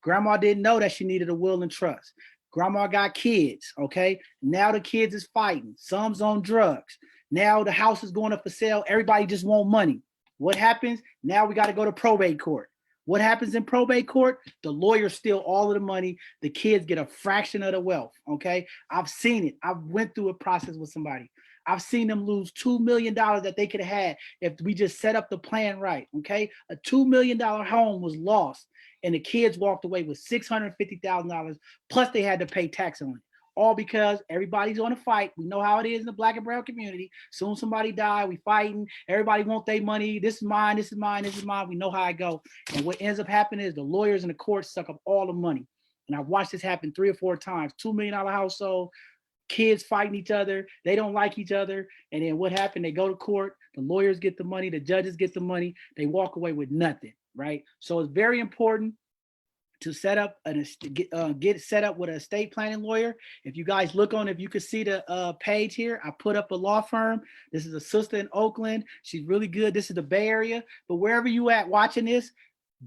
Grandma didn't know that she needed a will and trust. Grandma got kids, okay? Now the kids is fighting. Some's on drugs. Now the house is going up for sale. Everybody just want money. What happens? Now we got to go to probate court. What happens in probate court? The lawyers steal all of the money. The kids get a fraction of the wealth, okay? I've seen it. I went through a process with somebody. I've seen them lose $2 million that they could have had if we just set up the plan right, okay? A $2 million home was lost, and the kids walked away with $650,000, plus they had to pay tax on it. all because everybody's on a fight. We know how it is in the Black and brown community. Soon somebody die, we fighting. Everybody want their money. This is mine. This is mine. This is mine. We know how it go. And what ends up happening is the lawyers and the courts suck up all the money. And I've watched this happen 3 or 4 times. $2 million household, kids fighting each other. They don't like each other. And then what happened? They go to court. The lawyers get the money. The judges get the money. They walk away with nothing, right? So it's very important to set up get set up with an estate planning lawyer. If you guys look on, if you can see the page here, I put up a law firm. This is a sister in Oakland. She's really good. This is the Bay Area. But wherever you at watching this,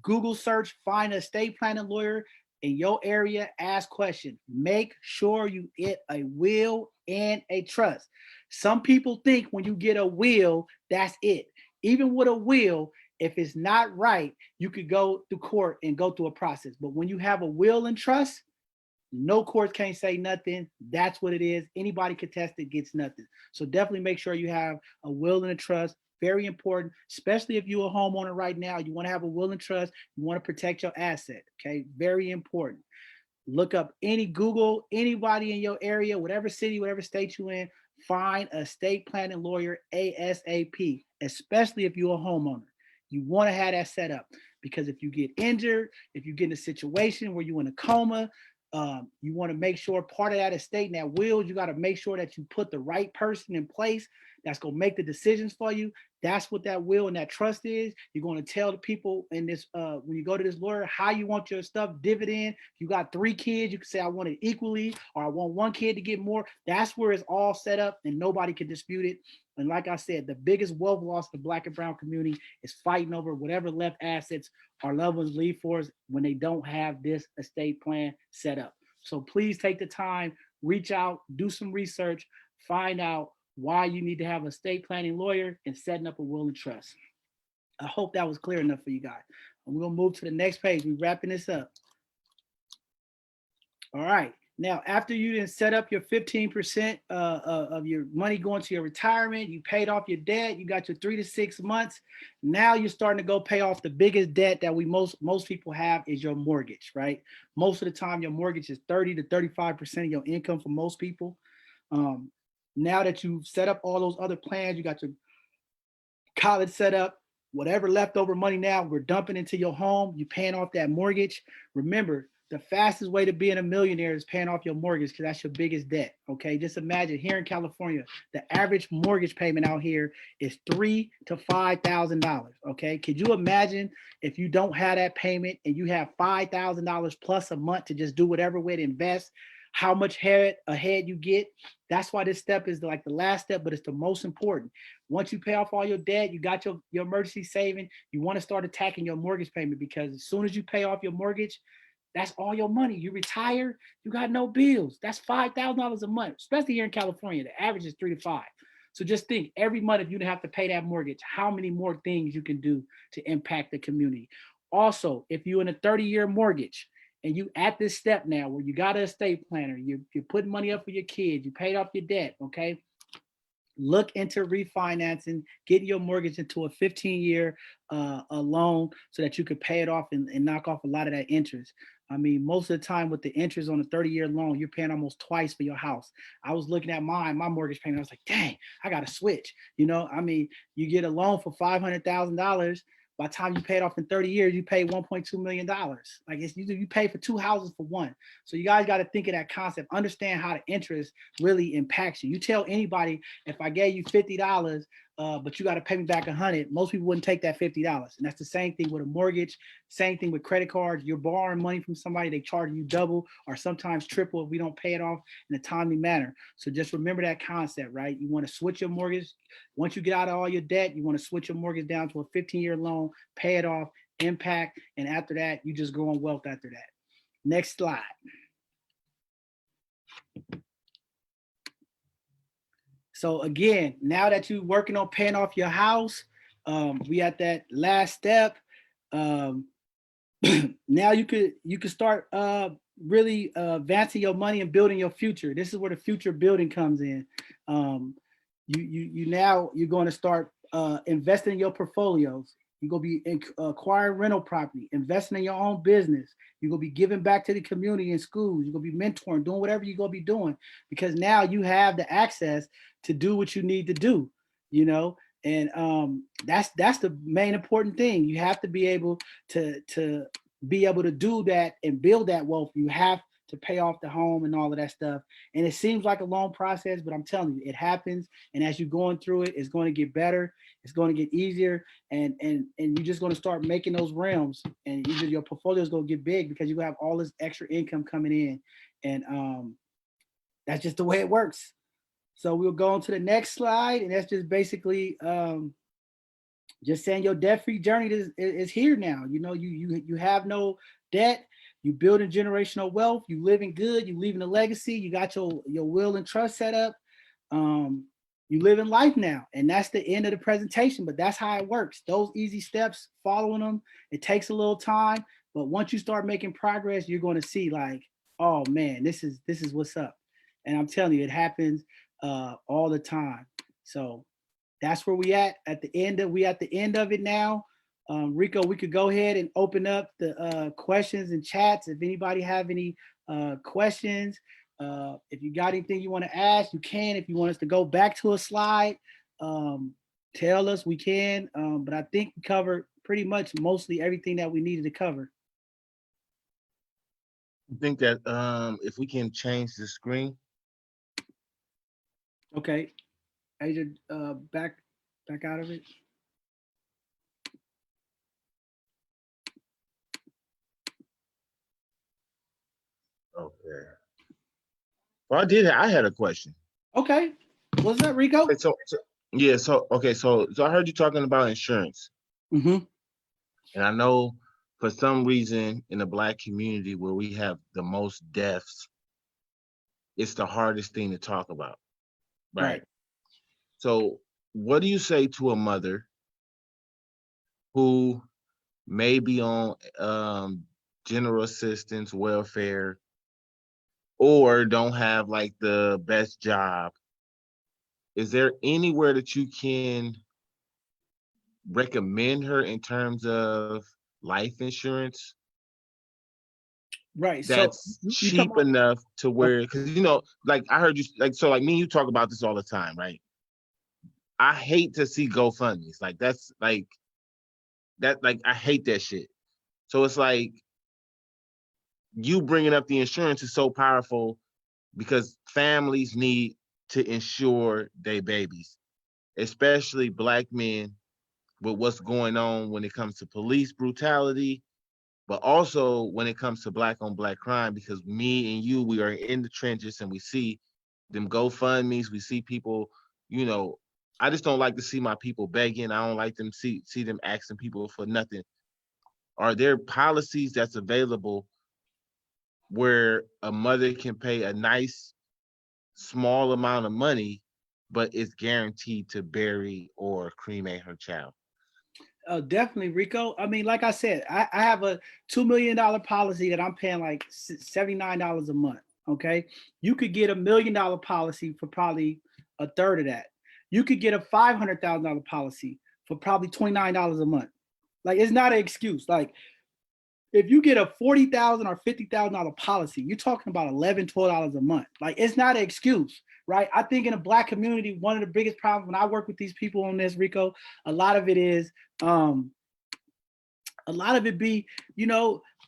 Google search, find an estate planning lawyer in your area, ask questions. Make sure you get a will and a trust. Some people think when you get a will, that's it. Even with a will, if it's not right, you could go to court and go through a process. But when you have a will and trust, no court can't say nothing. That's what it is. Anybody contested gets nothing. So definitely make sure you have a will and a trust. Very important, especially if you're a homeowner right now. You want to have a will and trust. You want to protect your asset. Okay, very important. Look up Google anybody in your area, whatever city, whatever state you're in. Find a estate planning lawyer ASAP, especially if you're a homeowner. You want to have that set up because if you get injured, if you get in a situation where you're in a coma, you want to make sure part of that estate and that will, you got to make sure that you put the right person in place that's going to make the decisions for you. That's what that will and that trust is. You're going to tell the people in this, when you go to this lawyer, how you want your stuff dividend. If you got 3 kids, you can say, I want it equally, or I want 1 kid to get more. That's where it's all set up and nobody can dispute it. And like I said, the biggest wealth loss to the Black and brown community is fighting over whatever left assets our loved ones leave for us when they don't have this estate plan set up. So please take the time, reach out, do some research, find out why you need to have an estate planning lawyer and setting up a will and trust. I hope that was clear enough for you guys. And we're gonna move to the next page. We're wrapping this up. All right. Now, after you didn't set up your 15% of your money going to your retirement, you paid off your debt, you got your 3 to 6 months. Now you're starting to go pay off the biggest debt that most people have is your mortgage, right? Most of the time, your mortgage is 30 to 35% of your income for most people. Now that you've set up all those other plans, you got your college set up, whatever leftover money now, we're dumping into your home, you're paying off that mortgage. Remember, the fastest way to being a millionaire is paying off your mortgage because that's your biggest debt. Okay, just imagine here in California, the average mortgage payment out here is $3,000 to $5,000. Okay, could you imagine if you don't have that payment and you have $5,000 plus a month to just do whatever with, invest, how much ahead you get? That's why this step is like the last step, but it's the most important. Once you pay off all your debt, you got your emergency saving, you want to start attacking your mortgage payment because as soon as you pay off your mortgage, that's all your money. You retire, you got no bills. That's $5,000 a month, especially here in California. The average is 3 to 5. So just think every month, if you don't have to pay that mortgage, how many more things you can do to impact the community. Also, if you're in a 30-year mortgage and you at this step now where you got an estate planner, you're putting money up for your kids, you paid off your debt, okay? Look into refinancing, getting your mortgage into a 15-year a loan so that you could pay it off and knock off a lot of that interest. I mean, most of the time with the interest on a 30-year loan, you're paying almost twice for your house. I was looking at my mortgage payment. I was like, dang, I got to switch. You know, I mean, you get a loan for $500,000. By the time you pay it off in 30 years, you pay $1.2 million. Like you pay for 2 houses for 1. So you guys got to think of that concept. Understand how the interest really impacts you. You tell anybody, if I gave you $50, but you got to pay me back 100, most people wouldn't take that $50. And that's the same thing with a mortgage, same thing with credit cards. You're borrowing money from somebody, they charge you double or sometimes triple if we don't pay it off in a timely manner. So just remember that concept, right? You want to switch your mortgage. Once you get out of all your debt, you want to switch your mortgage down to a 15-year loan, pay it off, impact, and after that, you just grow in wealth after that. Next slide. So again, now that you're working on paying off your house, we at that last step. Now you could start really advancing your money and building your future. This is where the future building comes in. You're going to start investing in your portfolios. You're going to be acquiring rental property, investing in your own business. You're going to be giving back to the community and schools. You're going to be mentoring, doing whatever you're going to be doing, because now you have the access to do what you need to do, you know? And that's the main important thing. You have to be able to be able to do that and build that wealth. You have to pay off the home and all of that stuff. And it seems like a long process, but I'm telling you, it happens. And as you're going through it, it's going to get better. It's going to get easier. And you're just going to start making those realms, and your portfolio is going to get big because you have all this extra income coming in. And that's just the way it works. So we'll go on to the next slide. And that's just basically just saying your debt-free journey is here now. You know, you have no debt. You building generational wealth. You living good. You leaving a legacy. You got your will and trust set up. You live in life now, and that's the end of the presentation. But that's how it works. Those easy steps, following them, it takes a little time. But once you start making progress, you're going to see like, oh man, this is what's up. And I'm telling you, it happens all the time. So that's where we at the end of it now. Rico, we could go ahead and open up the questions and chats. If anybody have any questions, if you got anything you want to ask, you can. If you want us to go back to a slide, tell us, we can. But I think we covered pretty much mostly everything that we needed to cover. I think that if we can change the screen. Okay. Asia, back out of it. Okay. Well, I had a question. Okay. What's up, Rico? So I heard you talking about insurance. Mm-hmm. And I know for some reason in the Black community where we have the most deaths, it's the hardest thing to talk about. Right. So what do you say to a mother who may be on general assistance, welfare, or don't have like the best job? Is there anywhere that you can recommend her in terms of life insurance? Right. That's So cheap enough to where, because like I heard you, like, so like me and you talk about this all the time, right? I hate to see GoFundMe's. Like that's like that, like I hate that shit. So it's like you bringing up the insurance is so powerful because families need to insure their babies, especially Black men, with what's going on when it comes to police brutality, but also when it comes to Black on Black crime, because me and you, we are in the trenches and we see them GoFundMe's, we see people, I just don't like to see my people begging. I don't like them see them asking people for nothing. Are there policies that's available where a mother can pay a nice small amount of money, but it's guaranteed to bury or cremate her child? Definitely, Rico. I mean, like I said, I have a $2 million policy that I'm paying like $79 a month. Okay. You could get $1 million policy for probably a third of that. You could get a $500,000 policy for probably $29 a month. Like, it's not an excuse. Like, if you get a $40,000 or $50,000 policy, you're talking about $11, $12 a month. Like, it's not an excuse, right? I think in the Black community, one of the biggest problems when I work with these people on this, Rico, a lot of it is,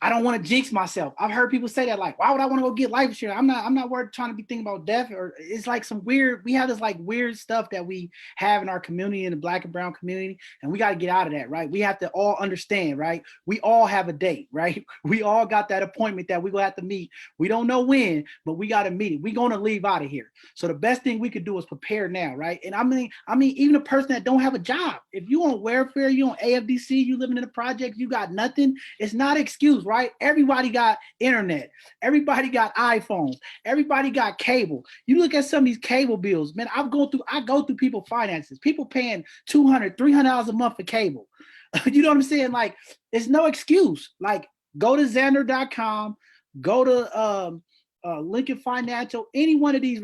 I don't want to jinx myself. I've heard people say that, like, why would I want to go get life insurance? I'm not worried trying to be thinking about death. Or it's like we have this like weird stuff that we have in our community, in the Black and brown community, and we got to get out of that, right? We have to all understand, right? We all have a date, right? We all got that appointment that we're gonna have to meet. We don't know when, but we got to meet it. We're gonna leave out of here. So the best thing we could do is prepare now, right? And I mean, even a person that don't have a job, if you on welfare, you on AFDC, you living in a project, you got nothing, it's not an excuse, right? Everybody got internet. Everybody got iPhones. Everybody got cable. You look at some of these cable bills, man. I go through people's finances. People paying $200, $300 a month for cable. You know what I'm saying? Like, it's no excuse. Like, go to Xander.com, go to Lincoln Financial, any one of these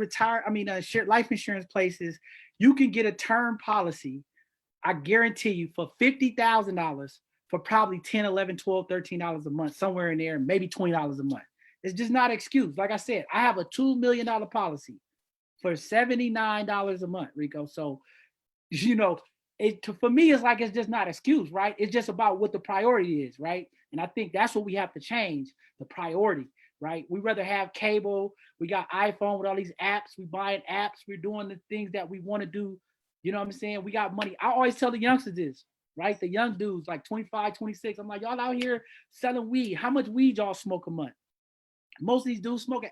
life insurance places. You can get a term policy. I guarantee you for $50,000 for probably 10, 11, 12, $13 a month, somewhere in there, maybe $20 a month. It's just not an excuse. Like I said, I have a $2 million policy for $79 a month, Rico. So, you know, for me, it's like it's just not an excuse, right? It's just about what the priority is, right? And I think that's what we have to change, the priority, right? We rather have cable. We got iPhone with all these apps. We buying apps. We're doing the things that we want to do. You know what I'm saying? We got money. I always tell the youngsters this, right? The young dudes like 25, 26. I'm like, y'all out here selling weed. How much weed y'all smoke a month? Most of these dudes smoke an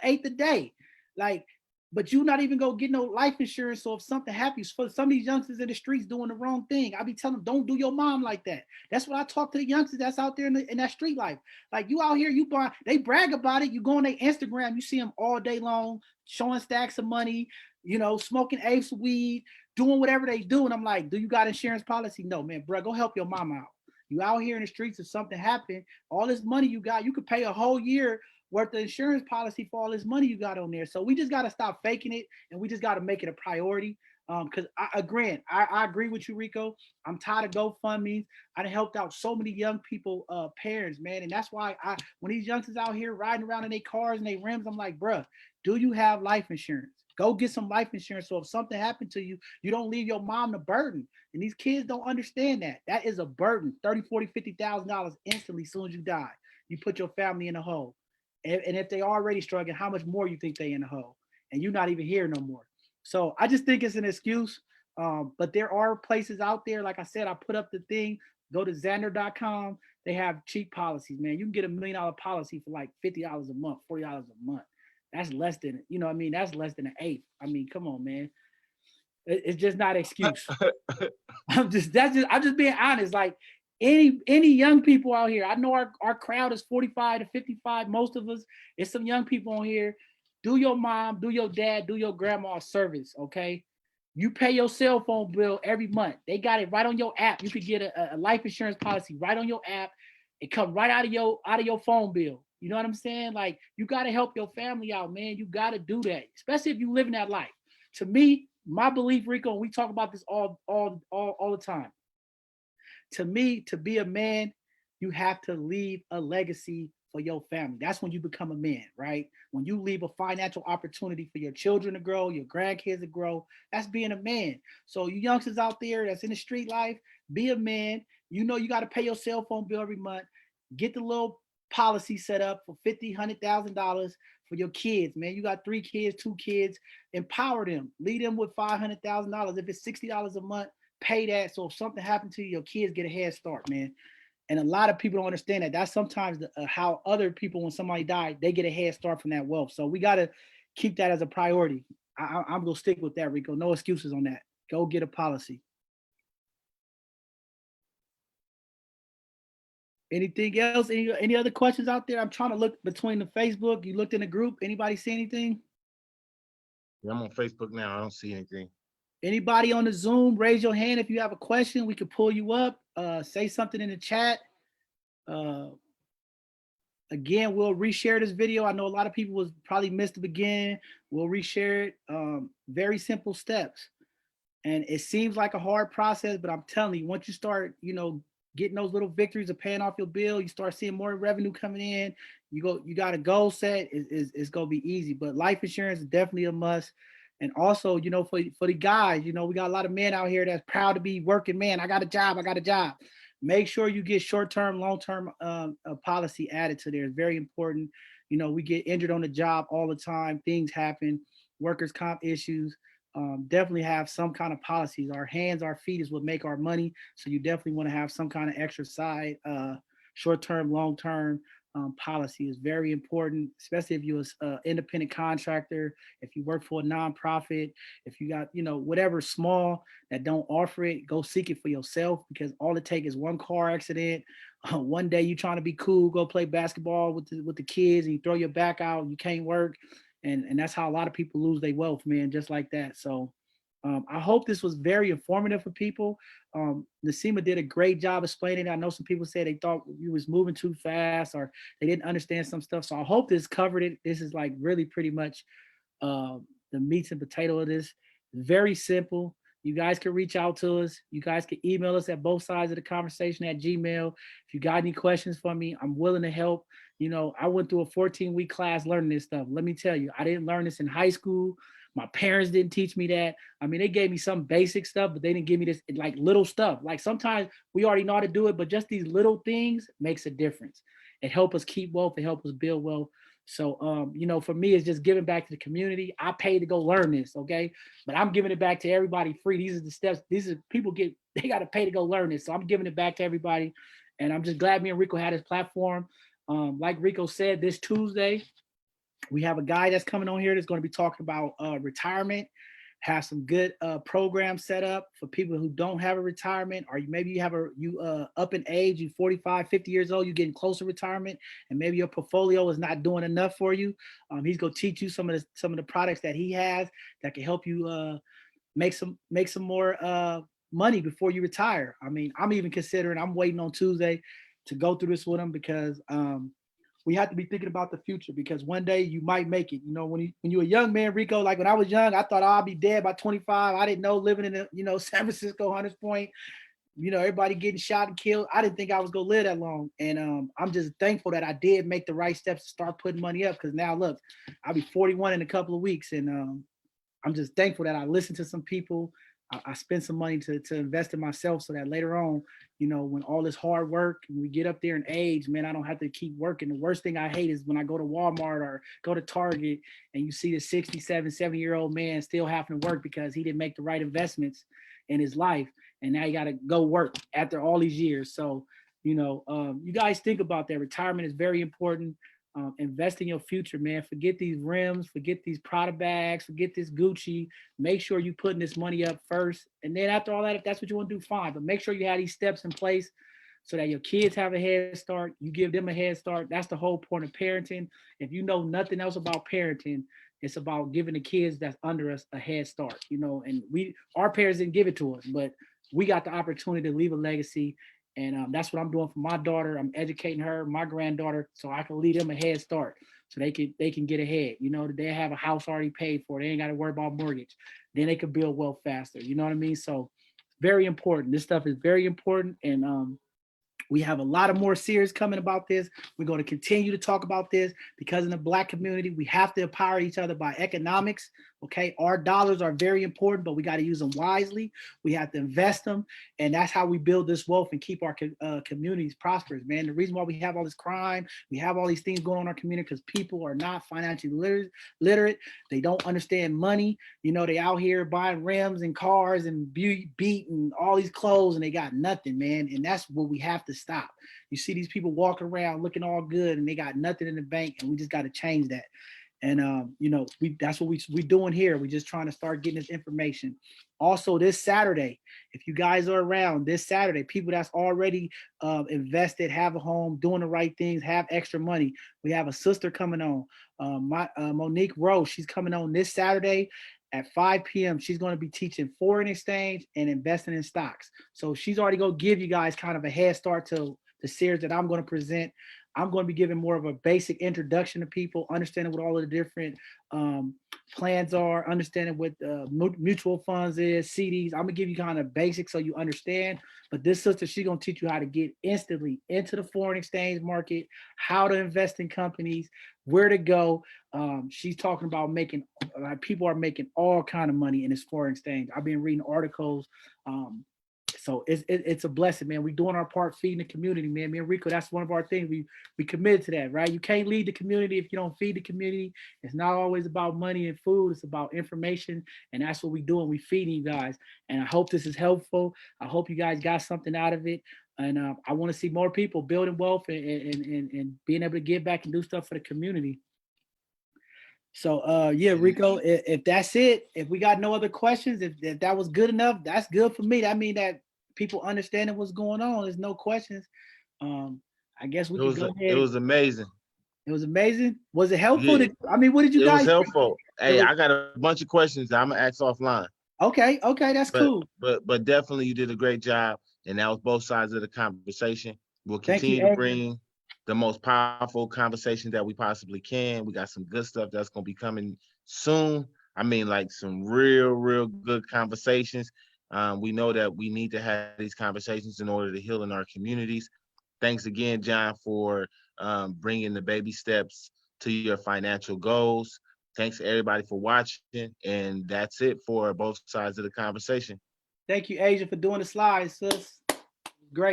eighth a day. Like, but you not even go get no life insurance. So if something happens for some of these youngsters in the streets doing the wrong thing, I be telling them, don't do your mom like that. That's what I talk to the youngsters that's out there in that street life. Like, you out here, you buy, they brag about it. You go on their Instagram, you see them all day long, showing stacks of money, you know, smoking eighths of weed, doing whatever they do. And I'm like, do you got insurance policy? No, man, bro, go help your mom out. You out here in the streets, if something happened, all this money you got, you could pay a whole year worth of insurance policy for all this money you got on there. So we just got to stop faking it, and we just got to make it a priority. Because I agree with you, Rico. I'm tired of GoFundMe's. I done helped out so many young people, parents, man. And that's why when these youngsters out here riding around in their cars and their rims, I'm like, bruh, do you have life insurance? Go get some life insurance. So if something happened to you, you don't leave your mom the burden. And these kids don't understand that. That is a burden. $30, $40, $50,000 instantly as soon as you die. You put your family in a hole. And if they already struggling, how much more you think they in a hole? And you're not even here no more. So I just think it's an excuse. But there are places out there, like I said, I put up the thing, go to Xander.com. They have cheap policies, man. You can get $1 million policy for like $50 a month, $40 a month. That's less than, you know what I mean? That's less than an eighth. I mean, come on, man. It's just not an excuse. I'm just being honest. Like, any young people out here, I know our crowd is 45 to 55. Most of us, it's some young people on here. Do your mom, do your dad, do your grandma a service, okay? You pay your cell phone bill every month. They got it right on your app. You could get a life insurance policy right on your app. It comes right out of your phone bill. You know what I'm saying? Like, you got to help your family out, man. You got to do that, especially if you live in that life. To me, my belief, Rico, and we talk about this all the time. To me, to be a man, you have to leave a legacy for your family. That's when you become a man, right? When you leave a financial opportunity for your children to grow, your grandkids to grow, that's being a man. So you youngsters out there that's in the street life, be a man. You know you got to pay your cell phone bill every month. Get the little policy set up for $50,000, $100,000 for your kids, man. You got 3 kids, 2 kids, empower them. Lead them with $500,000. If it's $60 a month, pay that. So if something happened to you, your kids get a head start, man. And a lot of people don't understand that. That's sometimes how other people, when somebody died, they get a head start from that wealth. So we got to keep that as a priority. I'm going to stick with that, Rico. No excuses on that. Go get a policy. Anything else? Any other questions out there? I'm trying to look between the Facebook. You looked in the group. Anybody see anything? Yeah, I'm on Facebook now. I don't see anything. Anybody on the Zoom, raise your hand if you have a question. We could pull you up. Say something in the chat. Again, we'll reshare this video. I know a lot of people was probably missed the beginning. We'll reshare it. Very simple steps. And it seems like a hard process, but I'm telling you, once you start, getting those little victories of paying off your bill, you start seeing more revenue coming in. You got a goal set. It's gonna be easy. But life insurance is definitely a must. And also, for the guys, we got a lot of men out here that's proud to be working. Man, I got a job. Make sure you get short-term, long-term policy added to there. It's very important. We get injured on the job all the time. Things happen, workers' comp issues. Definitely have some kind of policies. Our hands, our feet is what make our money. So you definitely want to have some kind of extra side, short-term, long-term policy is very important, especially if you're an independent contractor, if you work for a nonprofit, if you got, whatever small that don't offer it, go seek it for yourself, because all it takes is one car accident. One day you trying to be cool, go play basketball with the kids, and you throw your back out, you can't work. And that's how a lot of people lose their wealth, man, just like that. So I hope this was very informative for people. Nasima did a great job explaining it. I know some people said they thought you was moving too fast or they didn't understand some stuff. So I hope this covered it. This is like really pretty much the meats and potato of this. Very simple. You guys can reach out to us. You guys can email us at both sides of the conversation at Gmail. If you got any questions for me, I'm willing to help. You know, I went through a 14-week class learning this stuff. Let me tell you, I didn't learn this in high school. My parents didn't teach me that. I mean, they gave me some basic stuff, but they didn't give me this like little stuff. Like sometimes we already know how to do it, but just these little things makes a difference. It helps us keep wealth. It helps us build wealth. So, you know, for me, it's just giving back to the community. I paid to go learn this, okay? But I'm giving it back to everybody free. These are the steps. These are people they got to pay to go learn this. So I'm giving it back to everybody. And I'm just glad me and Rico had this platform. Like Rico said, this Tuesday, we have a guy that's coming on here that's going to be talking about retirement, have some good programs set up for people who don't have a retirement, or maybe you have up in age, you 45, 50 years old, you're getting close to retirement, and maybe your portfolio is not doing enough for you. He's going to teach you some of the products that he has that can help you make some more money before you retire. I mean, I'm waiting on Tuesday to go through this with him because we have to be thinking about the future, because one day you might make it. You know, when you're a young man, Rico, like when I was young, I thought I'll be dead by 25. I didn't know, living in San Francisco, Hunters Point, everybody getting shot and killed. I didn't think I was gonna live that long. And I'm just thankful that I did make the right steps to start putting money up, because now look, I'll be 41 in a couple of weeks. And I'm just thankful that I listened to some people. I spent some money to invest in myself, so that later on, when all this hard work and we get up there in age, man, I don't have to keep working. The worst thing I hate is when I go to Walmart or go to Target and you see the 67, 70-year-old man still having to work because he didn't make the right investments in his life. And now you got to go work after all these years. So, you guys think about that. Retirement is very important. Invest in your future, man. Forget these rims, forget these Prada bags, forget this Gucci. Make sure you're putting this money up first. And then after all that, if that's what you want to do, fine. But make sure you have these steps in place so that your kids have a head start. You give them a head start. That's the whole point of parenting. If you know nothing else about parenting, it's about giving the kids that's under us a head start, and our parents didn't give it to us, but we got the opportunity to leave a legacy. And that's what I'm doing for my daughter. I'm educating her, my granddaughter, so I can lead them a head start, so they can get ahead. They have a house already paid for. They ain't got to worry about mortgage. Then they can build wealth faster. You know what I mean? So very important. This stuff is very important. And we have a lot of more series coming about this. We're going to continue to talk about this, because in the Black community, we have to empower each other by economics. Okay, our dollars are very important, but we got to use them wisely. We have to invest them, and that's how we build this wealth and keep our communities prosperous, man. The reason why we have all this crime, we have all these things going on in our community, because people are not financially literate. They don't understand money. They out here buying rims and cars and beat and all these clothes, and they got nothing, man. And that's what we have to stop. You see these people walking around looking all good, and they got nothing in the bank, and we just got to change that. And that's what we doing here. We're just trying to start getting this information. Also, this Saturday, if you guys are around this Saturday, people that's already invested, have a home, doing the right things, have extra money, we have a sister coming on, Monique Rowe. She's coming on this Saturday at 5 p.m. She's going to be teaching foreign exchange and investing in stocks. So she's already going to give you guys kind of a head start to the series that I'm going to present. I'm going to be giving more of a basic introduction to people, understanding what all of the different plans are, understanding what mutual funds is, CDs. I'm going to give you kind of basics so you understand. But this sister, she's going to teach you how to get instantly into the foreign exchange market, how to invest in companies, where to go. She's talking about people are making all kind of money in this foreign exchange. I've been reading articles. So it's a blessing, man. We're doing our part, feeding the community, man. Me and Rico, that's one of our things. We committed to that, right? You can't lead the community if you don't feed the community. It's not always about money and food. It's about information, and that's what we're doing. We feeding you guys, and I hope this is helpful. I hope you guys got something out of it, and I want to see more people building wealth and being able to give back and do stuff for the community. So yeah, Rico, if that's it, if we got no other questions, if that was good enough, that's good for me. That means that people understanding what's going on. There's no questions. I guess we can go ahead. It was amazing. It was amazing. Was it helpful? Yeah. What did you guys? It was helpful. Hey, I got a bunch of questions that I'm gonna ask offline. Okay, that's cool. But definitely you did a great job, and that was both sides of the conversation. We'll continue to bring the most powerful conversations that we possibly can. We got some good stuff that's gonna be coming soon. I mean, like some real good conversations. We know that we need to have these conversations in order to heal in our communities. Thanks again, John, for bringing the baby steps to your financial goals. Thanks everybody for watching, and that's it for both sides of the conversation. Thank you, Asia, for doing the slides, sis. Great.